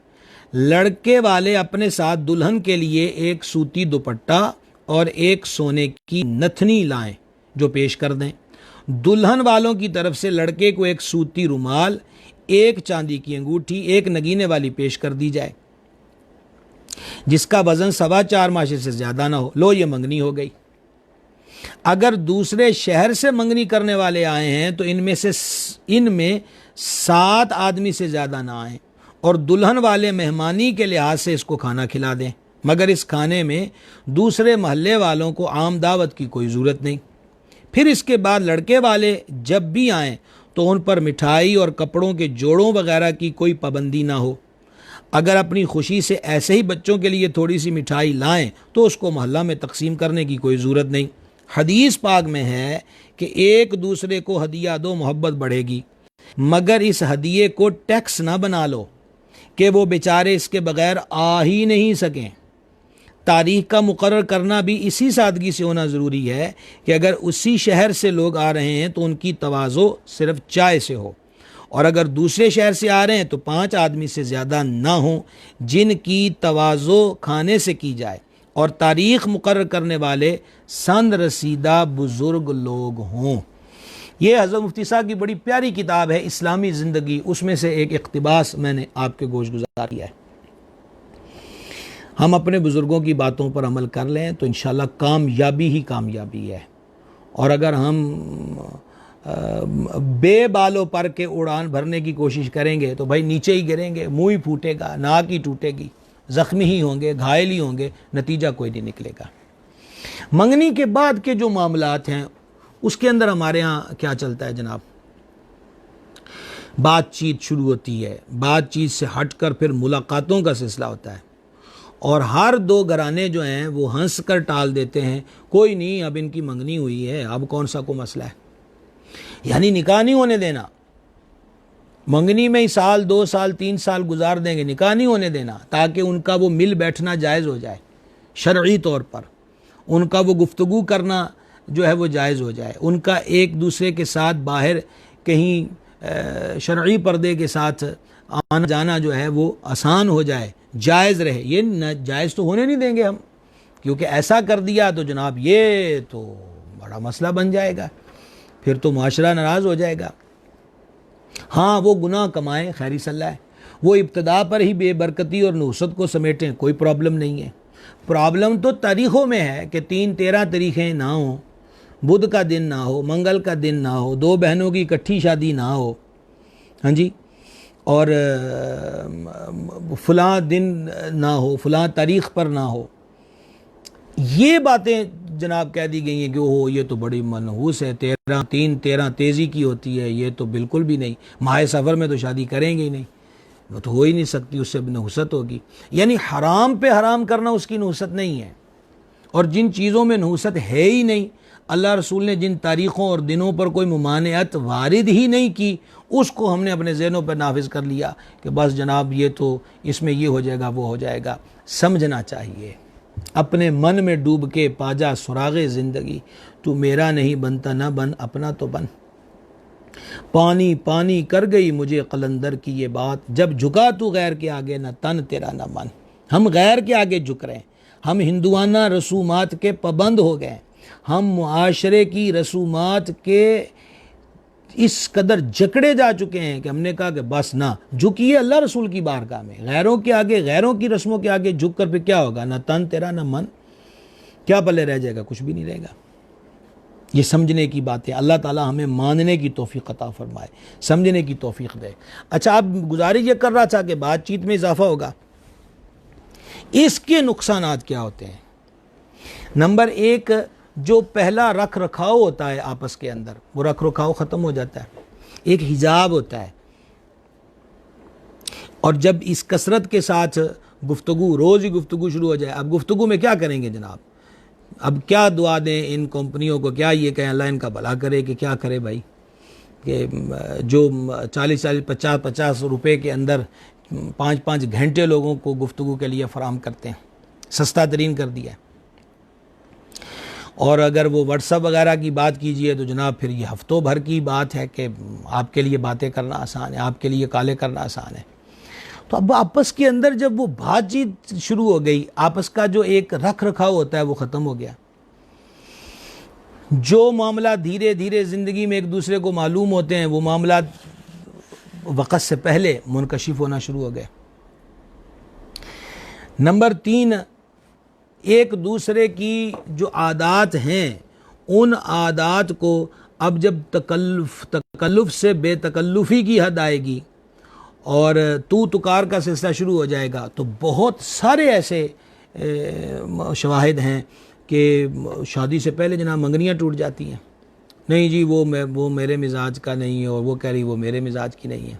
लड़के वाले अपने साथ दुल्हन के लिए एक सूती दुपट्टा और एक सोने की नथनी लाएं जो पेश कर दें। दुल्हन वालों की तरफ से लड़के को एक सूती रुमाल, एक चांदी की अंगूठी, एक नगीने वाली पेश कर दी जाए जिसका वजन 4.25 माशे से ज़्यादा ना हो। लो ये मंगनी हो गई। अगर दूसरे शहर से मंगनी करने वाले आए हैं तो इनमें 7 आदमी से ज़्यादा ना आए और दुल्हन वाले मेहमानी के लिहाज से इसको खाना खिला दें, मगर इस खाने में दूसरे महल्ले वालों को आम दावत की कोई ज़रूरत नहीं। फिर इसके बाद लड़के वाले जब भी आएँ तो उन पर मिठाई और कपड़ों के जोड़ों वगैरह की कोई पाबंदी ना हो। अगर अपनी खुशी से ऐसे ही बच्चों के लिए थोड़ी सी मिठाई लाएं तो उसको मोहल्ला में तकसीम करने की कोई ज़रूरत नहीं। हदीस पाक में है कि एक दूसरे को हदिया दो, मोहब्बत बढ़ेगी, मगर इस हदिये को टैक्स ना बना लो कि वो बेचारे इसके बगैर आ ही नहीं सकें। तारीख का मुकर्रर करना भी इसी सादगी से होना ज़रूरी है कि अगर उसी शहर से लोग आ रहे हैं तो उनकी तवाज़ो सिर्फ चाय से हो, और अगर दूसरे शहर से आ रहे हैं तो 5 आदमी से ज़्यादा ना हो जिनकी तवाज़ो खाने से की जाए, और तारीख़ मुकर्रर करने वाले सन रसीदा बुज़ुर्ग लोग हों। ये हज़रत मुफ्ती साहब की बड़ी प्यारी किताब है इस्लामी ज़िंदगी, उसमें से एक इक़्तिबास मैंने आपके गोश गुज़ार किया है। हम अपने बुज़ुर्गों की बातों पर अमल कर लें तो इंशाअल्लाह कामयाबी ही कामयाबी है। और अगर हम बेबालों पर के उड़ान भरने की कोशिश करेंगे तो भाई नीचे ही गिरेंगे, मुंह ही फूटेगा, नाक ही टूटेगी, ज़ख्मी ही होंगे, घायल ही होंगे, नतीजा कोई नहीं निकलेगा। मंगनी के बाद के जो मामलात हैं उसके अंदर हमारे यहाँ क्या चलता है जनाब, बातचीत शुरू होती है। बातचीत से हटकर फिर मुलाकातों का सिलसिला होता है, और हर 2 घराने जो हैं वो हंस कर टाल देते हैं, कोई नहीं अब इनकी मंगनी हुई है, अब कौन सा को मसला है। यानी निकाह नहीं होने देना, मंगनी में ही 1 साल 2 साल 3 साल गुजार देंगे, निकाह नहीं होने देना, ताकि उनका वो मिल बैठना जायज़ हो जाए, शरई तौर पर उनका वो गुफ्तगू करना जो है वो जायज़ हो जाए, उनका एक दूसरे के साथ बाहर कहीं शरई पर्दे के साथ आना जाना जो है वो आसान हो जाए, जायज़ रहे। ये जायज़ तो होने नहीं देंगे हम, क्योंकि ऐसा कर दिया तो जनाब ये तो बड़ा मसला बन जाएगा, फिर तो माशरा नाराज़ हो जाएगा। हाँ, वो गुनाह कमाएँ, खैरी सल्ला है, वो इब्तदा पर ही बेबरकती और नुसरत को समेटें, कोई प्रॉब्लम नहीं है। प्रॉब्लम तो तारीख़ों में है कि 3-13 तारीखें ना हो, बुध का दिन ना हो, मंगल का दिन ना हो, 2 बहनों की इकट्ठी शादी ना हो, हाँ जी, और फ़लाँ दिन ना हो, फ़लाँ तारीख़ पर ना हो, ये बातें जनाब कह दी गई हैं कि ओहो ये तो बड़ी मनहूस है, 13 तेज़ी की होती है, ये तो बिल्कुल भी नहीं, माह सफ़र में तो शादी करेंगे ही नहीं, वो तो हो ही नहीं सकती, उससे नहुसत होगी। यानी हराम पे हराम करना उसकी नहुसत नहीं है, और जिन चीज़ों में नहुसत है ही नहीं, अल्लाह रसूल ने जिन तारीख़ों और दिनों पर कोई मुमानियत वारिद ही नहीं की, उसको हमने अपने ज़हनों पर नाफिज कर लिया कि बस जनाब ये तो इसमें ये हो जाएगा, वो हो जाएगा। समझना चाहिए, अपने मन में डूब के पाजा सुरागे ज़िंदगी, तू मेरा नहीं बनता ना बन अपना तो बन। पानी पानी कर गई मुझे कलंदर की ये बात, जब झुका तू गैर के आगे ना तन तेरा ना मन। हम गैर के आगे झुक रहे हैं, हम हिंदुआना रसूमात के पाबंद हो गए, हम मुआशरे की रसूमात के इस कदर जकड़े जा चुके हैं कि हमने कहा कि बस ना झुकिए अल्लाह रसूल की बारगाह में, गैरों के आगे, गैरों की रस्मों के आगे झुक कर फिर क्या होगा, ना तन तेरा ना मन, क्या पल्ले रह जाएगा, कुछ भी नहीं रहेगा। ये समझने की बात है। अल्लाह ताला हमें मानने की तौफीक अता फरमाए, समझने की तौफीक दे। अच्छा, अब गुजारिश ये कर रहा था कि बातचीत में इजाफा होगा, इसके नुकसानात क्या होते हैं। नंबर एक, जो पहला रख रखाव होता है आपस के अंदर, वो रख रखाव ख़त्म हो जाता है, एक हिजाब होता है, और जब इस कसरत के साथ गुफ्तगू, रोज़ ही गुफ्तगू शुरू हो जाए, अब गुफ्तगू में क्या करेंगे जनाब, अब क्या दुआ दें इन कंपनियों को, क्या ये कहें अल्लाह इनका भला करे कि क्या करे भाई, कि जो 40-40, 50-50 रुपए के अंदर 5-5 घंटे लोगों को गुफ्तगू के लिए फ़राहम करते हैं, सस्ता तरीन कर दिया है। और अगर वो व्हाट्सअप वगैरह की बात कीजिए तो जनाब फिर ये हफ्तों भर की बात है कि आपके लिए बातें करना आसान है, आपके लिए काले करना आसान है। तो अब आपस के अंदर जब वो बातचीत शुरू हो गई, आपस का जो एक रख रखाव होता है वो ख़त्म हो गया। जो मामला धीरे धीरे ज़िंदगी में एक दूसरे को मालूम होते हैं, वो मामला वक़्त से पहले मुनकशिफ होना शुरू हो गए। नंबर 3, एक दूसरे की जो आदात हैं, उन आदात को अब जब तकल्लुफ़ से बेतकल्लुफ़ी की हद आएगी और तू तुकार का सिलसिला शुरू हो जाएगा, तो बहुत सारे ऐसे शवाहिद हैं कि शादी से पहले जनाब मंगनियाँ टूट जाती हैं। नहीं जी वो मेरे मिजाज का नहीं है, और वो कह रही वो मेरे मिजाज की नहीं है।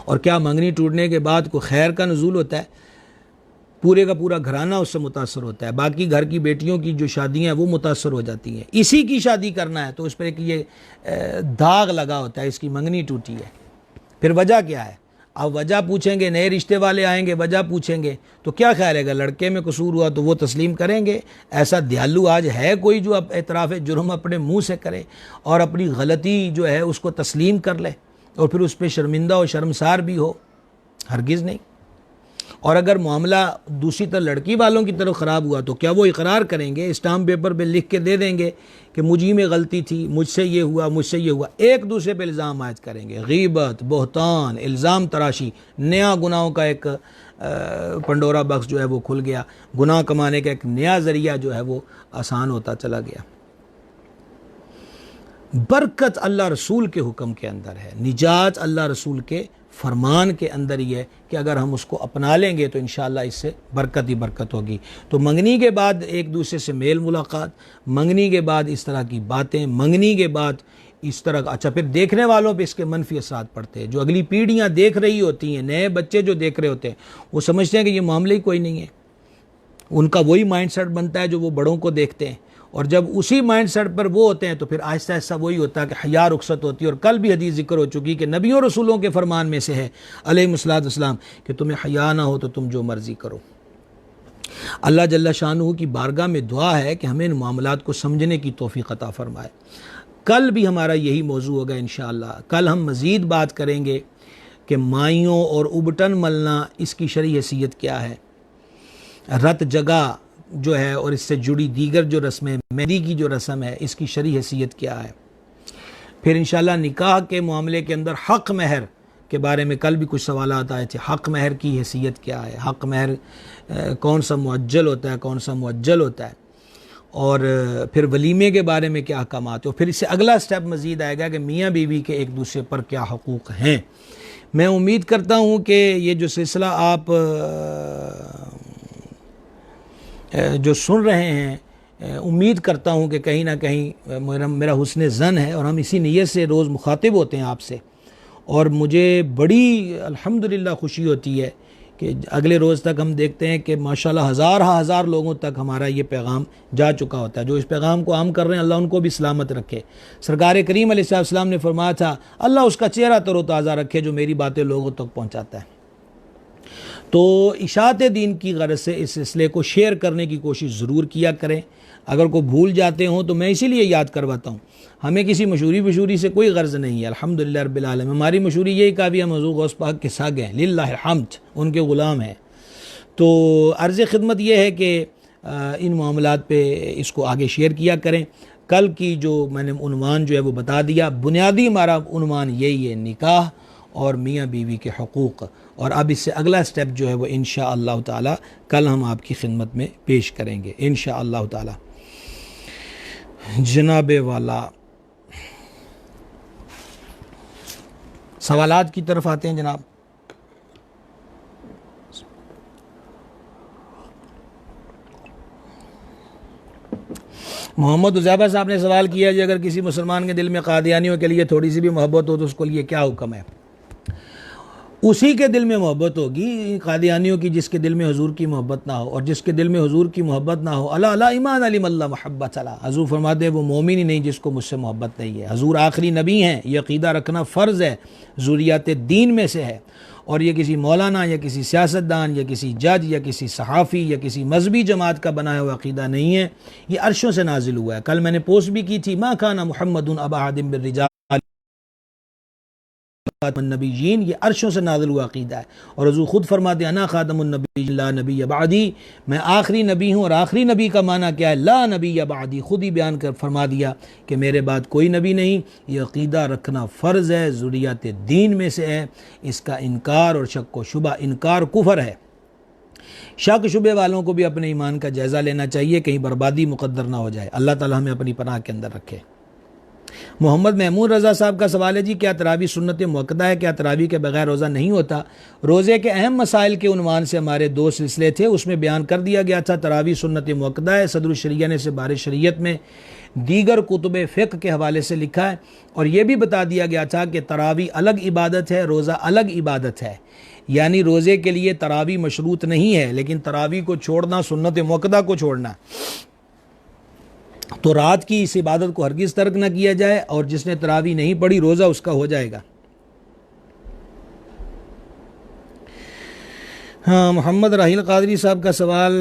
और क्या मंगनी टूटने के बाद कोई खैर का नुज़ूल होता है, पूरे का पूरा घराना उससे मुतासर होता है, बाकी घर की बेटियों की जो शादियां हैं वो मुतासर हो जाती हैं। इसी की शादी करना है तो उस पर एक ये दाग लगा होता है, इसकी मंगनी टूटी है। फिर वजह क्या है, अब वजह पूछेंगे, नए रिश्ते वाले आएंगे, वजह पूछेंगे तो क्या ख्याल है, लड़के में कसूर हुआ तो वो तस्लीम करेंगे। ऐसा दयालु आज है कोई जो अब एतराफ़ जुर्म अपने मुंह से करे और अपनी गलती जो है उसको तस्लीम कर ले और फिर उस पर शर्मिंदा और शर्मसार भी हो? हरगिज़ नहीं। और अगर मामला दूसरी तरफ लड़की वालों की तरफ ख़राब हुआ तो क्या वो इकरार करेंगे, स्टाम्प पेपर पे लिख के दे देंगे कि मुझी में गलती थी, मुझसे ये हुआ, मुझसे ये हुआ? एक दूसरे पे इल्ज़ाम आयद करेंगे, गीबत, बोहतान, इल्ज़ाम तराशी, नया गुनाहों का एक पंडोरा बक्स जो है वो खुल गया, गुनाह कमाने का एक नया ज़रिया जो है वो आसान होता चला गया। बरकत अल्लाह रसूल के हुक्म के अंदर है, निजात अल्लाह रसूल के फरमान के अंदर ही है कि अगर हम उसको अपना लेंगे तो इंशाअल्लाह इससे बरकत ही बरकत होगी। तो मंगनी के बाद एक दूसरे से मेल मुलाकात, मंगनी के बाद इस तरह की बातें, मंगनी के बाद इस तरह का, अच्छा फिर देखने वालों पे इसके मनफी असरात पड़ते हैं। जो अगली पीढ़ियाँ देख रही होती हैं, नए बच्चे जो देख रहे होते हैं, वो समझते हैं कि ये मामले ही कोई नहीं है। उनका वही माइंड सेट बनता है जो वो बड़ों को देखते हैं, और जब उसी माइंड सेट पर वो होते हैं तो फिर आहिस्ता आहिस्ता वही होता है कि हया रुखसत होती है। और कल भी हदीस जिक्र हो चुकी कि नबियों रसूलों के फरमान में से है अलैहिस्सलाम कि तुम्हें हया ना हो तो तुम जो मर्ज़ी करो। अल्लाह जल्ला शानहू की बारगाह में दुआ है कि हमें इन मामलात को समझने की तौफीक अता फरमाए। कल भी हमारा यही मौजू होगा इंशाअल्लाह। कल हम मज़ीद बात करेंगे कि माइयों और उबटन मलना, इसकी शरई हैसियत क्या है, रत जगह जो है और इससे जुड़ी दीगर जो रस्में, मेहंदी की जो रस्म है, इसकी शरई हैसियत क्या है। फिर इंशाअल्लाह निकाह के मामले के अंदर हक़ महर के बारे में कल भी कुछ सवालात आए थे। हक़ महर की हैसियत क्या है, हक़ महर कौन सा मुअज्जल होता है, कौन सा मुअज्जल होता है, और फिर वलीमे के बारे में क्या अहकामात है, और फिर इससे अगला स्टेप मज़ीद आएगा कि मियाँ बीवी के एक दूसरे पर क्या हकूक़ हैं। मैं उम्मीद करता हूँ कि ये जो सिलसिला आप जो सुन रहे हैं, उम्मीद करता हूँ कि कहीं ना कहीं मेरा हुस्न ज़न है और हम इसी नीयत से रोज़ मुखातिब होते हैं आपसे, और मुझे बड़ी अल्हम्दुलिल्लाह खुशी होती है कि अगले रोज़ तक हम देखते हैं कि माशाल्लाह हज़ार लोगों तक हमारा ये पैगाम जा चुका होता है। जो इस पैगाम को आम कर रहे हैं, अल्लाह उनको भी सलामत रखे। सरकार करीम अलैहिस्सलाम ने फरमाया था, अल्लाह उसका चेहरा तरोताज़ा रखे जो मेरी बातें लोगों तक पहुँचाता है। तो इशाअत दीन की गरज से इस सिलसिले को शेयर करने की कोशिश ज़रूर किया करें। अगर कोई भूल जाते हों तो मैं इसीलिए याद करवाता हूँ, हमें किसी मशहूरी से कोई गर्ज नहीं है। अल्हम्दुलिल्लाह रब्बिल आलमीन, हमारी मशहूरी यही काफ़ी, हम हज़ूर गौस पाक के सागे हैं, लिल्लाहिल हम्द, उनके ग़ुलाम हैं। तो अर्ज़ खिदमत यह है कि इन मामलात पे इसको आगे शेयर किया करें। कल की जो मैंने उन्वान जो है वो बता दिया, बुनियादी हमारा उन्वान यही है, निकाह और मियाँ बीवी के हकूक़। और अब इससे अगला स्टेप जो है वो इंशाअल्लाह ताला कल हम आपकी खिदमत में पेश करेंगे इंशाअल्लाह ताला। जनाबे वाला सवालात की तरफ आते हैं जनाब। मोहम्मद उज़ैबा साहब ने सवाल किया कि अगर किसी मुसलमान के दिल में कादियानियों के लिए थोड़ी सी भी मोहब्बत हो तो उसको लिए क्या हुक्म है? उसी के दिल में मोहब्बत होगी कादियानियों की जिसके दिल में हुजूर की मोहब्बत ना हो, और जिसके दिल में हुजूर की मोहब्बत ना हो, अला अला ईमान अली मल्ला मोहब्बत अला, हुजूर फरमाते हैं वो मोमिन ही नहीं जिसको मुझसे मोहब्बत नहीं है। हुजूर आखिरी नबी हैं, ये अक़ीदा रखना फ़र्ज़ है, ज़ुर्रियात दीन में से है। और ये किसी मौलाना या किसी सियासतदान या किसी जज या किसी सहाफ़ी या किसी मजहबी जमात का बनाया हुआ अक़ीदा नहीं है, ये अर्शों से नाजिल हुआ है। कल मैंने पोस्ट भी की थी, मा काना मुहम्मदुन अबा अहदिम बिर्रिजाल नबीयीन, ये अर्शों से नाज़िल हुआ अक़ीदा है। और हुज़ूर खुद फरमाते अना ख़ातमुन नबिय्यीन ला नबी बादी, मैं आखिरी नबी हूँ। और आखिरी नबी का माना क्या है? ला नबी बादी, खुद ही बयान कर फरमा दिया कि मेरे बाद कोई नबी नहीं। ये अक़ीदा रखना फ़र्ज़ है, ज़ुर्रियात दीन में से है। इसका इनकार और शक व शुबा, इनकार कुफ़र है। शक शुबे वालों को भी अपने ईमान का जायज़ा लेना चाहिए, कहीं बर्बादी मुक़द्दर ना हो जाए। अल्लाह ताला हमें अपनी पनाह के अंदर रखे। मोहम्मद महमूद रज़ा साहब का सवाल है जी, क्या तरावी सुन्नत मुअक्कदा है? क्या तरावी के बगैर रोज़ा नहीं होता? रोज़े के अहम मसाइल के उन्वान से हमारे 2 सिलसिले थे, उसमें बयान कर दिया गया था तरावी सुन्नत मुअक्कदा है। सदरुल शरिया ने सिबार शरीयत में दीगर कुतुब फ़िक़्ह के हवाले से लिखा है। और यह भी बता दिया गया था कि तरावी अलग इबादत है, रोज़ा अलग इबादत है। यानी रोज़े के लिए तरावी मशरूत नहीं है, लेकिन तरावी को छोड़ना, सुन्नत मुअक्कदा को छोड़ना, तो रात की इस इबादत को हरगिज़ तर्क न किया जाए। और जिसने तरावी नहीं पढ़ी रोज़ा उसका हो जाएगा। हाँ, मोहम्मद राहिल कादरी साहब का सवाल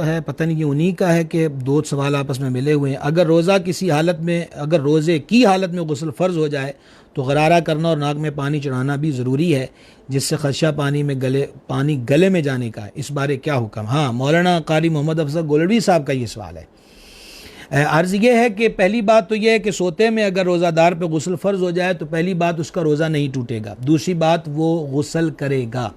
है, पता नहीं कि उन्हीं का है कि 2 सवाल आपस में मिले हुए हैं। अगर रोज़ा किसी हालत में, अगर रोज़े की हालत में गुस्ल फ़र्ज़ हो जाए तो गरारा करना और नाक में पानी चढ़ाना भी ज़रूरी है, जिससे खदशा पानी गले में जाने का है। इस बारे क्या हुक्म? हाँ, मौलाना कारी मोहम्मद अफजल गोलवी साहब का ये सवाल है। अर्ज़ ये है कि पहली बात तो यह है कि सोते में अगर रोज़ादार पे गुस्ल फ़र्ज़ हो जाए तो पहली बात उसका रोज़ा नहीं टूटेगा। दूसरी बात वो गुस्ल करेगा।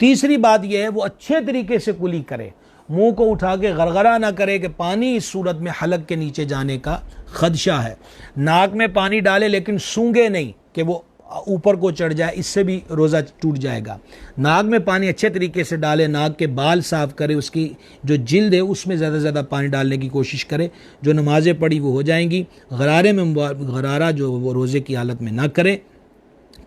तीसरी बात यह है वो अच्छे तरीके से कुली करे, मुंह को उठा के गरगरा ना करे कि पानी इस सूरत में हलक के नीचे जाने का खदशा है। नाक में पानी डाले लेकिन सूंघे नहीं कि वो ऊपर को चढ़ जाए, इससे भी रोज़ा टूट जाएगा। नाक में पानी अच्छे तरीके से डाले, नाक के बाल साफ़ करे, उसकी जो जिल्द है उसमें ज़्यादा से ज़्यादा पानी डालने की कोशिश करे, जो नमाज़ें पढ़ी वो हो जाएंगी। गरारा जो वो रोज़े की हालत में ना करे,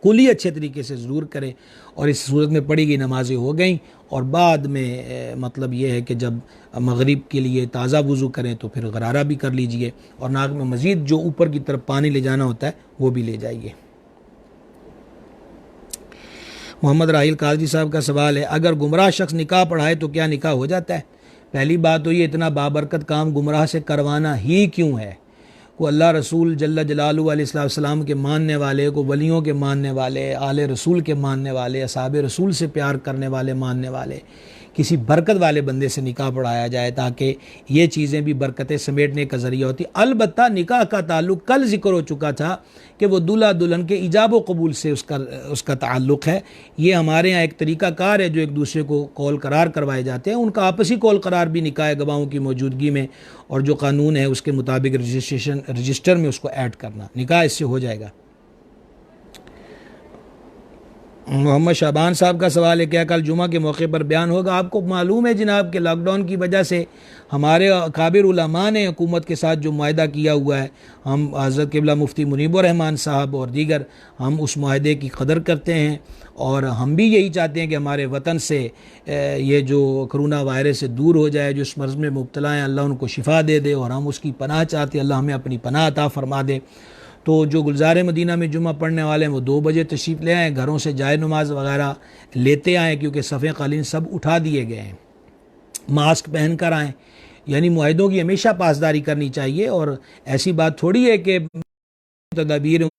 कुली अच्छे तरीके से ज़रूर करे। और इस सूरत में पढ़ी गई नमाज़ें हो गई। और बाद में मतलब ये है कि जब मगरिब के लिए ताज़ा वज़ू करें तो फिर गरारा भी कर लीजिए, और नाक में मज़ीद जो ऊपर की तरफ पानी ले जाना होता है वो भी ले जाइए। मोहम्मद राहिल कादरी साहब का सवाल है, अगर गुमराह शख्स निकाह पढ़ाए तो क्या निकाह हो जाता है? पहली बात तो ये, इतना बाबरकत काम गुमराह से करवाना ही क्यों है? को अल्लाह रसूल जल्ल जलालहू अलैहिस्सलाम के मानने वाले, को वलियों के मानने वाले, आले रसूल के मानने वाले, असहाबे रसूल से प्यार करने वाले मानने वाले, किसी बरकत वाले बंदे से निकाह पढ़ाया जाए, ताकि ये चीज़ें भी बरकतें समेटने का ज़रिया होती। अलबत्ता निकाह का ताल्लुक़ कल जिक्र हो चुका था कि वो दूल्हा दुल्हन के इजाब व कबूल से उसका ताल्लुक़ है। ये हमारे यहाँ एक तरीक़ाकार है, जो एक दूसरे को कौल करार करवाए जाते हैं, उनका आपसी कौल करार भी निकाह गवाहों की मौजूदगी में और जो कानून है उसके मुताबिक रजिस्टर में उसको ऐड करना, निकाह इससे हो जाएगा। मोहम्मद शाबान साहब का सवाल है, क्या कल जुमा के मौके पर बयान होगा? आपको मालूम है जनाब कि लॉकडाउन की वजह से हमारे काबिर उलमा ने हुकूमत के साथ जो मुआहदा किया हुआ है, हम हज़रत क़िबला मुफ्ती मुनीबुर रहमान साहब और दीगर, हम उस मुआहदे की कदर करते हैं और हम भी यही चाहते हैं कि हमारे वतन से ये जो कोरोना वायरस से दूर हो जाए, जो इस मर्ज़ में मुब्तला हैं, अल्लाह उनको शिफा दे दे, और हम उसकी पनाह चाहते हैं, अल्लाह हमें अपनी पनाह अता फ़रमा दे। तो जो गुलजार मदीना में जुमा पढ़ने वाले हैं वो 2 बजे तशरीफ़ ले आएँ, घरों से जाए नमाज वगैरह लेते आएँ, क्योंकि सफ़े कालीन सब उठा दिए गए हैं। मास्क पहन कर आएँ, यानी मुआहदों की हमेशा पासदारी करनी चाहिए। और ऐसी बात थोड़ी है कि तदाबीर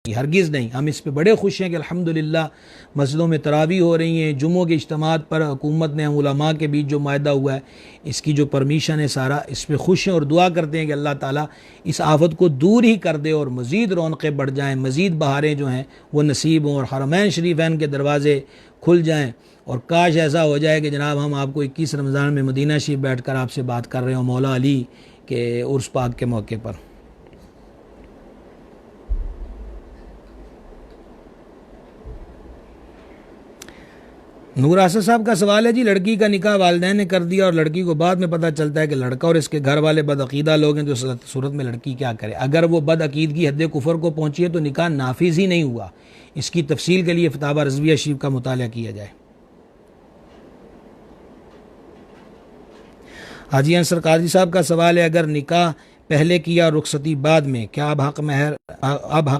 हरगिज़ नहीं। हम इस पे बड़े खुश हैं कि अल्हम्दुलिल्लाह मस्जिदों में तरावी हो रही हैं, जुम्मों के इज्तिमात पर हुकूमत ने उलमा के बीच जो मुआहदा हुआ है, इसकी जो परमिशन है सारा, इस पे खुश हैं और दुआ करते हैं कि अल्लाह ताला इस आफत को दूर ही कर दे और मज़ीद रौनक़ें बढ़ जाएँ, मज़ीद बहारें जो हैं वो नसीब हों और हरमैन शरीफ़ैन के दरवाज़े खुल जाएँ। और काश ऐसा हो जाए कि जनाब हम आपको 21 रमज़ान में मदीना शरीफ बैठ कर आपसे बात कर रहे हो मौला अली के उर्स पाक के मौके पर। नूर आसर साहब का सवाल है जी, लड़की का निकाह वालिदैन ने कर दिया और लड़की को बाद में पता चलता है कि लड़का और इसके घर वाले बदअकीदा लोग हैं, तो सूरत में लड़की क्या करे? अगर वो बदअकीदगी हद कुफर को पहुंची है तो निकाह नाफिज ही नहीं हुआ। इसकी तफसील के लिए फतावा रज़विया शरीफ का मुताला किया जाए। हाजी अंसर काजी साहब का सवाल है, अगर निकाह पहले किया और रुखसती बाद में, क्या अब हक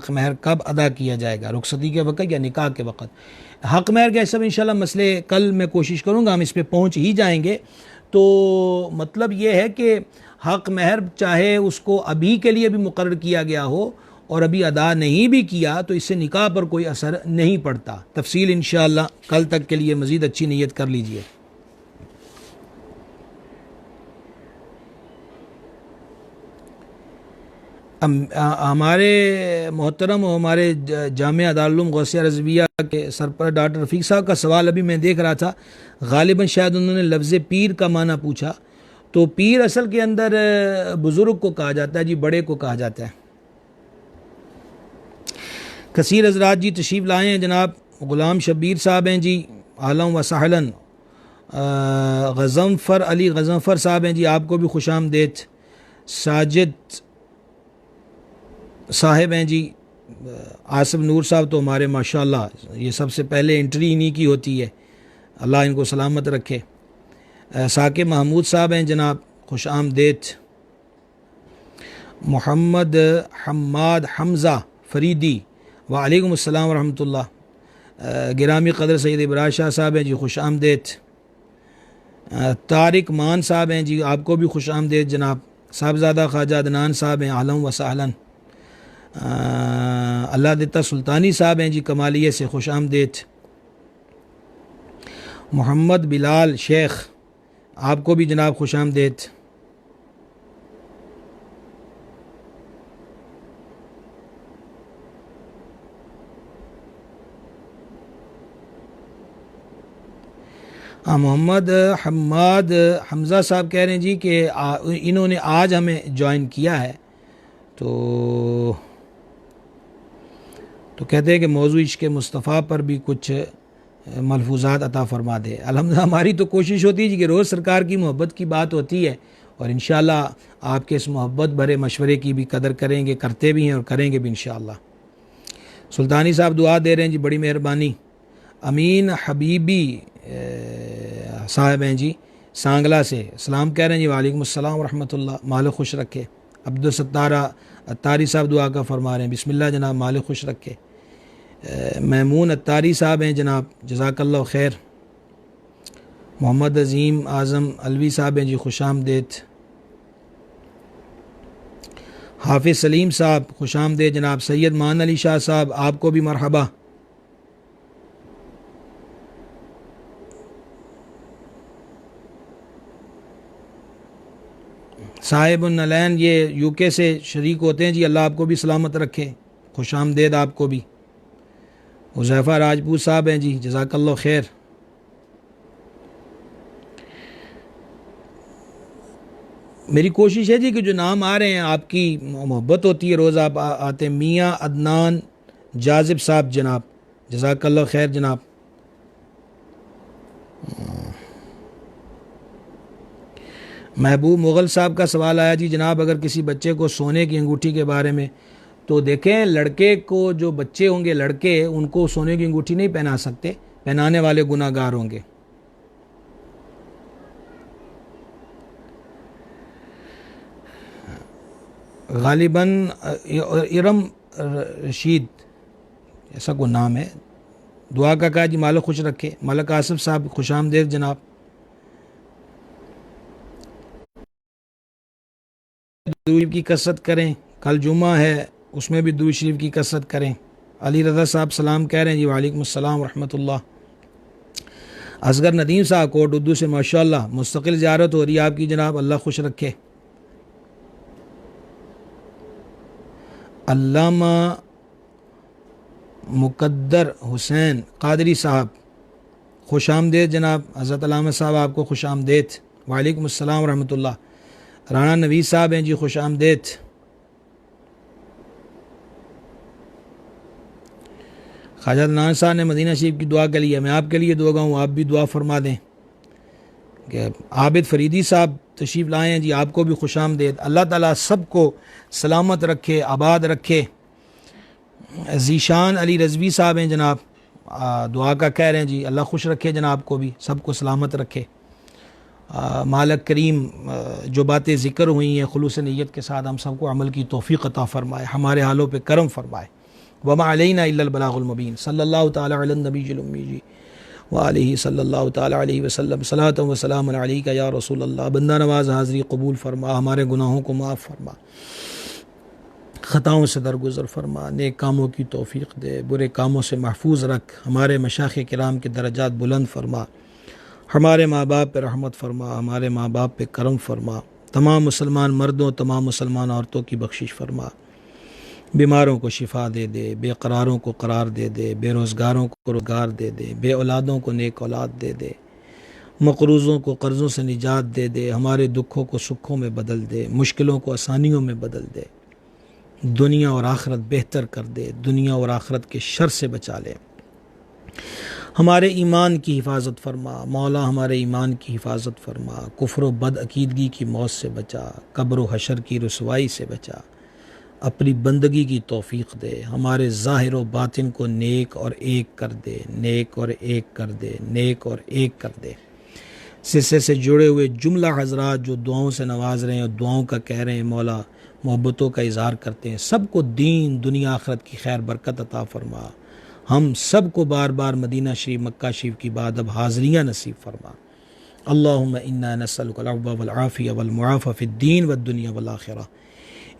महर कब अदा किया जाएगा? रुखसती के वक़्त या निकाह के वक़्त? हक महर के सब इंशाल्लाह मसले कल मैं कोशिश करूँगा, हम इस पे पहुँच ही जाएंगे। तो मतलब ये है कि हक महर चाहे उसको अभी के लिए भी मुकर्रर किया गया हो और अभी अदा नहीं भी किया तो इससे निकाह पर कोई असर नहीं पड़ता। तफसील इंशाल्लाह कल तक के लिए मज़ीद अच्छी नीयत कर लीजिए। हमारे मोहतरम हमारे जामिया दारुल उलूम गौसिया रज़विया के सरपर डॉक्टर रफ़ीक साहब का सवाल अभी मैं देख रहा था, गालिबन शायद उन्होंने लफ्ज़ पीर का माना पूछा। तो पीर असल के अंदर बुज़ुर्ग को कहा जाता है जी, बड़े को कहा जाता है। कसीर हज़रात जी तशरीफ़ लाए हैं, जनाब ग़ुलाम शब्बीर साहब हैं जी, आलम व सहलन। गज़नफ़र अली गज़नफ़र साहब हैं जी, आपको भी खुश आमदीद। साजिद साहिब हैं जी। आसिफ नूर साहब तो हमारे माशाल्लाह ये सबसे पहले एंट्री इन्हीं की होती है, अल्लाह इनको सलामत रखे। साकिब महमूद साहब हैं जनाब, खुश आमदीद। मोहम्मद हम्माद हमज़ा फरीदी, वालेकुम अस्सलाम वरहमतुल्लाह। गिरामी कदर सैयद इब्राहिम शाह साहब हैं जी, खुश आमदीद। तारिक मान साहब हैं जी, आपको भी खुश आमदीद जनाब। साहबजादा ख्वाजा अदनान साहब हैं, आलम व सहलन। अल्लाह दिता सुल्तानी साहब हैं जी, कमालिये से खुश आमदीद। मोहम्मद बिलाल शेख, आपको भी जनाब खुश आमदीद। मोहम्मद हम्माद हमज़ा साहब कह रहे हैं जी कि इन्होंने आज हमें ज्वाइन किया है, तो कहते हैं कि मौजू इश्क़ मुस्तफ़ा पर भी कुछ मलफूज़ात अता फ़रमा दे। अल्हम्दुलिल्लाह हमारी तो कोशिश होती है जी कि रोज़ सरकार की मोहब्बत की बात होती है और इंशाअल्लाह आपके इस मोहब्बत भरे मशवरे की भी कदर करेंगे, करते भी हैं और करेंगे भी इंशाअल्लाह। सुल्तानी साहब दुआ दे रहे हैं जी, बड़ी मेहरबानी। अमीन हबीबी साहब हैं जी, सांगला से, सलाम कह रहे हैं जी, वालेकुम अस्सलाम रहमतुल्लाह, माल खुश रखे। अब्दुल सत्तारा अत्तारी साहब दुआ का फरमा रहे हैं, बिस्मिल्लाह जनाब, माल खुश रखे। महमून अत्तारी साहब हैं जनाब, जज़ाकल्लाह खैर। मोहम्मद अज़ीम आज़म अलवी साहब हैं जी, खुश आमदीद। हाफिज़ सलीम साहब, खुश आमदीद जनाब। सैयद मान अली शाह साहब, आपको भी मरहबा। साहिब नलैन ये यूके से शरीक होते हैं जी, अल्लाह आपको भी सलामत रखे, खुश आमदेद आपको भी। हुज़ैफ़ा राजपूत साहब हैं जी, जज़ाकल्लाह खैर। मेरी कोशिश है जी कि जो नाम आ रहे हैं, आपकी मोहब्बत होती है, रोज़ आप आते हैं। मियाँ अदनान जाजिब साहब जनाब, जज़ाकल्लाह खैर जनाब। महबूब मुग़ल साहब का सवाल आया जी, जनाब अगर किसी बच्चे को सोने की अंगूठी के बारे में, तो देखें लड़के को, जो बच्चे होंगे लड़के, उनको सोने की अंगूठी नहीं पहना सकते, पहनाने वाले गुनाहगार होंगे। गालिबन इरम रशीद ऐसा कोई नाम है। दुआ का कहा जी, मालिक खुश रखे। मलक आसिफ साहब खुश आमदेद जनाब। दुरूद शरीफ की कसरत करें, कल जुमा है, उसमें भी दुरूद शरीफ की कसरत करें। अली रज़ा साहब सलाम कह रहे हैं जी, वालेकुम अस्सलाम रहमतुल्लाह। असगर नदीम साहब कोट उर्दू से माशाअल्लाह मुस्तकिल ज़ियारत हो रही है आपकी जनाब, अल्लाह खुश रखे। अल्लामा मुकद्दर हुसैन कादरी साहब खुश आमदेद जनाब। हज़रत अल्लामा साहब आपको खुश आमदेद। वालेकुम अस्सलाम रहमतुल्लाह। राना नवीद साहब हैं जी, खुश आमदेद। ख्वाजा अदनान साहब ने मदीना शरीफ की दुआ के लिए, मैं आपके लिए दुआ गाऊँ, आप भी दुआ फरमा दें। कि आबिद फरीदी साहब तशरीफ़ लाए हैं जी, आपको भी खुश आमदेद। अल्लाह ताला सबको सलामत रखे, आबाद रखे। ज़ीशान अली रज़वी साहब हैं जनाब, दुआ का कह रहे हैं जी, अल्लाह खुश रखे जनाब को भी, सबको सलामत रखे। मालिक करीम जो बातें ज़िक्र हुई हैं खुलूस नीयत के साथ हम सबको अमल की तौफ़ीक़ अता फ़रमाए, हमारे हालों पे करम फ़रमाए। वमा अलैना इल्लल बलागुल मुबीन। सल्लल्लाहु तआला अला नबील उम्मी व आलिहि सल्लल्लाहु तआला अलैहि वसल्लम। सलातु व सलाम अलैका या रसूल अल्लाह। बंदा नवाज हाज़री कबूल फ़रमा, हमारे गुनाहों को माफ़ फ़रमा, ख़ताओं से दरगुज़र फ़रमा, नेक कामों की तौफ़ीक़ दे, बुरे कामों से महफूज रख, हमारे मशाइख़ किराम के दरजात बुलंद फ़रमा, हमारे माँ बाप पे रहमत फ़रमा, हमारे माँ बाप पे करम फ़रमा, तमाम मुसलमान मर्दों, तमाम मुसलमान औरतों की बख्शिश फ़रमा, बीमारों को शिफा दे दे, बेकरारों को करार दे दे, बेरोज़गारों को रोज़गार दे दे, बे औलादों को नेक औलाद दे दे, मक़रूज़ों को कर्ज़ों से निजात दे दे, हमारे दुखों को सुखों में बदल दे, मुश्किलों को आसानियों में बदल दे, दुनिया और आखिरत बेहतर कर दे, दुनिया और आखिरत के शर से बचा ले। हमारे ईमान की हिफाजत फरमा मौला, हमारे ईमान की हिफाजत फरमा, कुफ्र व बदअकीदगी की मौत से बचा, कब्र व हशर की रुसवाई से बचा, अपनी बंदगी की तौफ़ीक़ दे, हमारे ज़ाहिर व बातिन को नेक और एक कर दे, नेक और एक कर दे, नेक और एक कर दे। सिलसिले से जुड़े हुए जुमला हज़रात जो दुआओं से नवाज रहे हैं और दुआओं का कह रहे हैं, मौला मोहब्बतों का इज़हार करते हैं, सबको दीन दुनिया आखिरत की खैर बरकत अता फ़रमा। हम सब को बार बार मदीना शरीफ मक्का शरीफ की बाद अब हाज़रियाँ नसीब फरमा। अल्लाहुम्मा इन्ना नस्अलुकल अफ़्व वल आफ़िया वल मुआफ़ा फ़िद्दीन वद दुनिया वल आखिरह।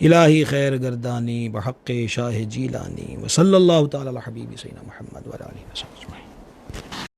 इलाही खैर गर्दानी बहक़्क़े शाह जीलानी व सल्लल्लाहु तआला अला हबीबी सय्यिदिना मुहम्मद व आलिहि व सल्लम।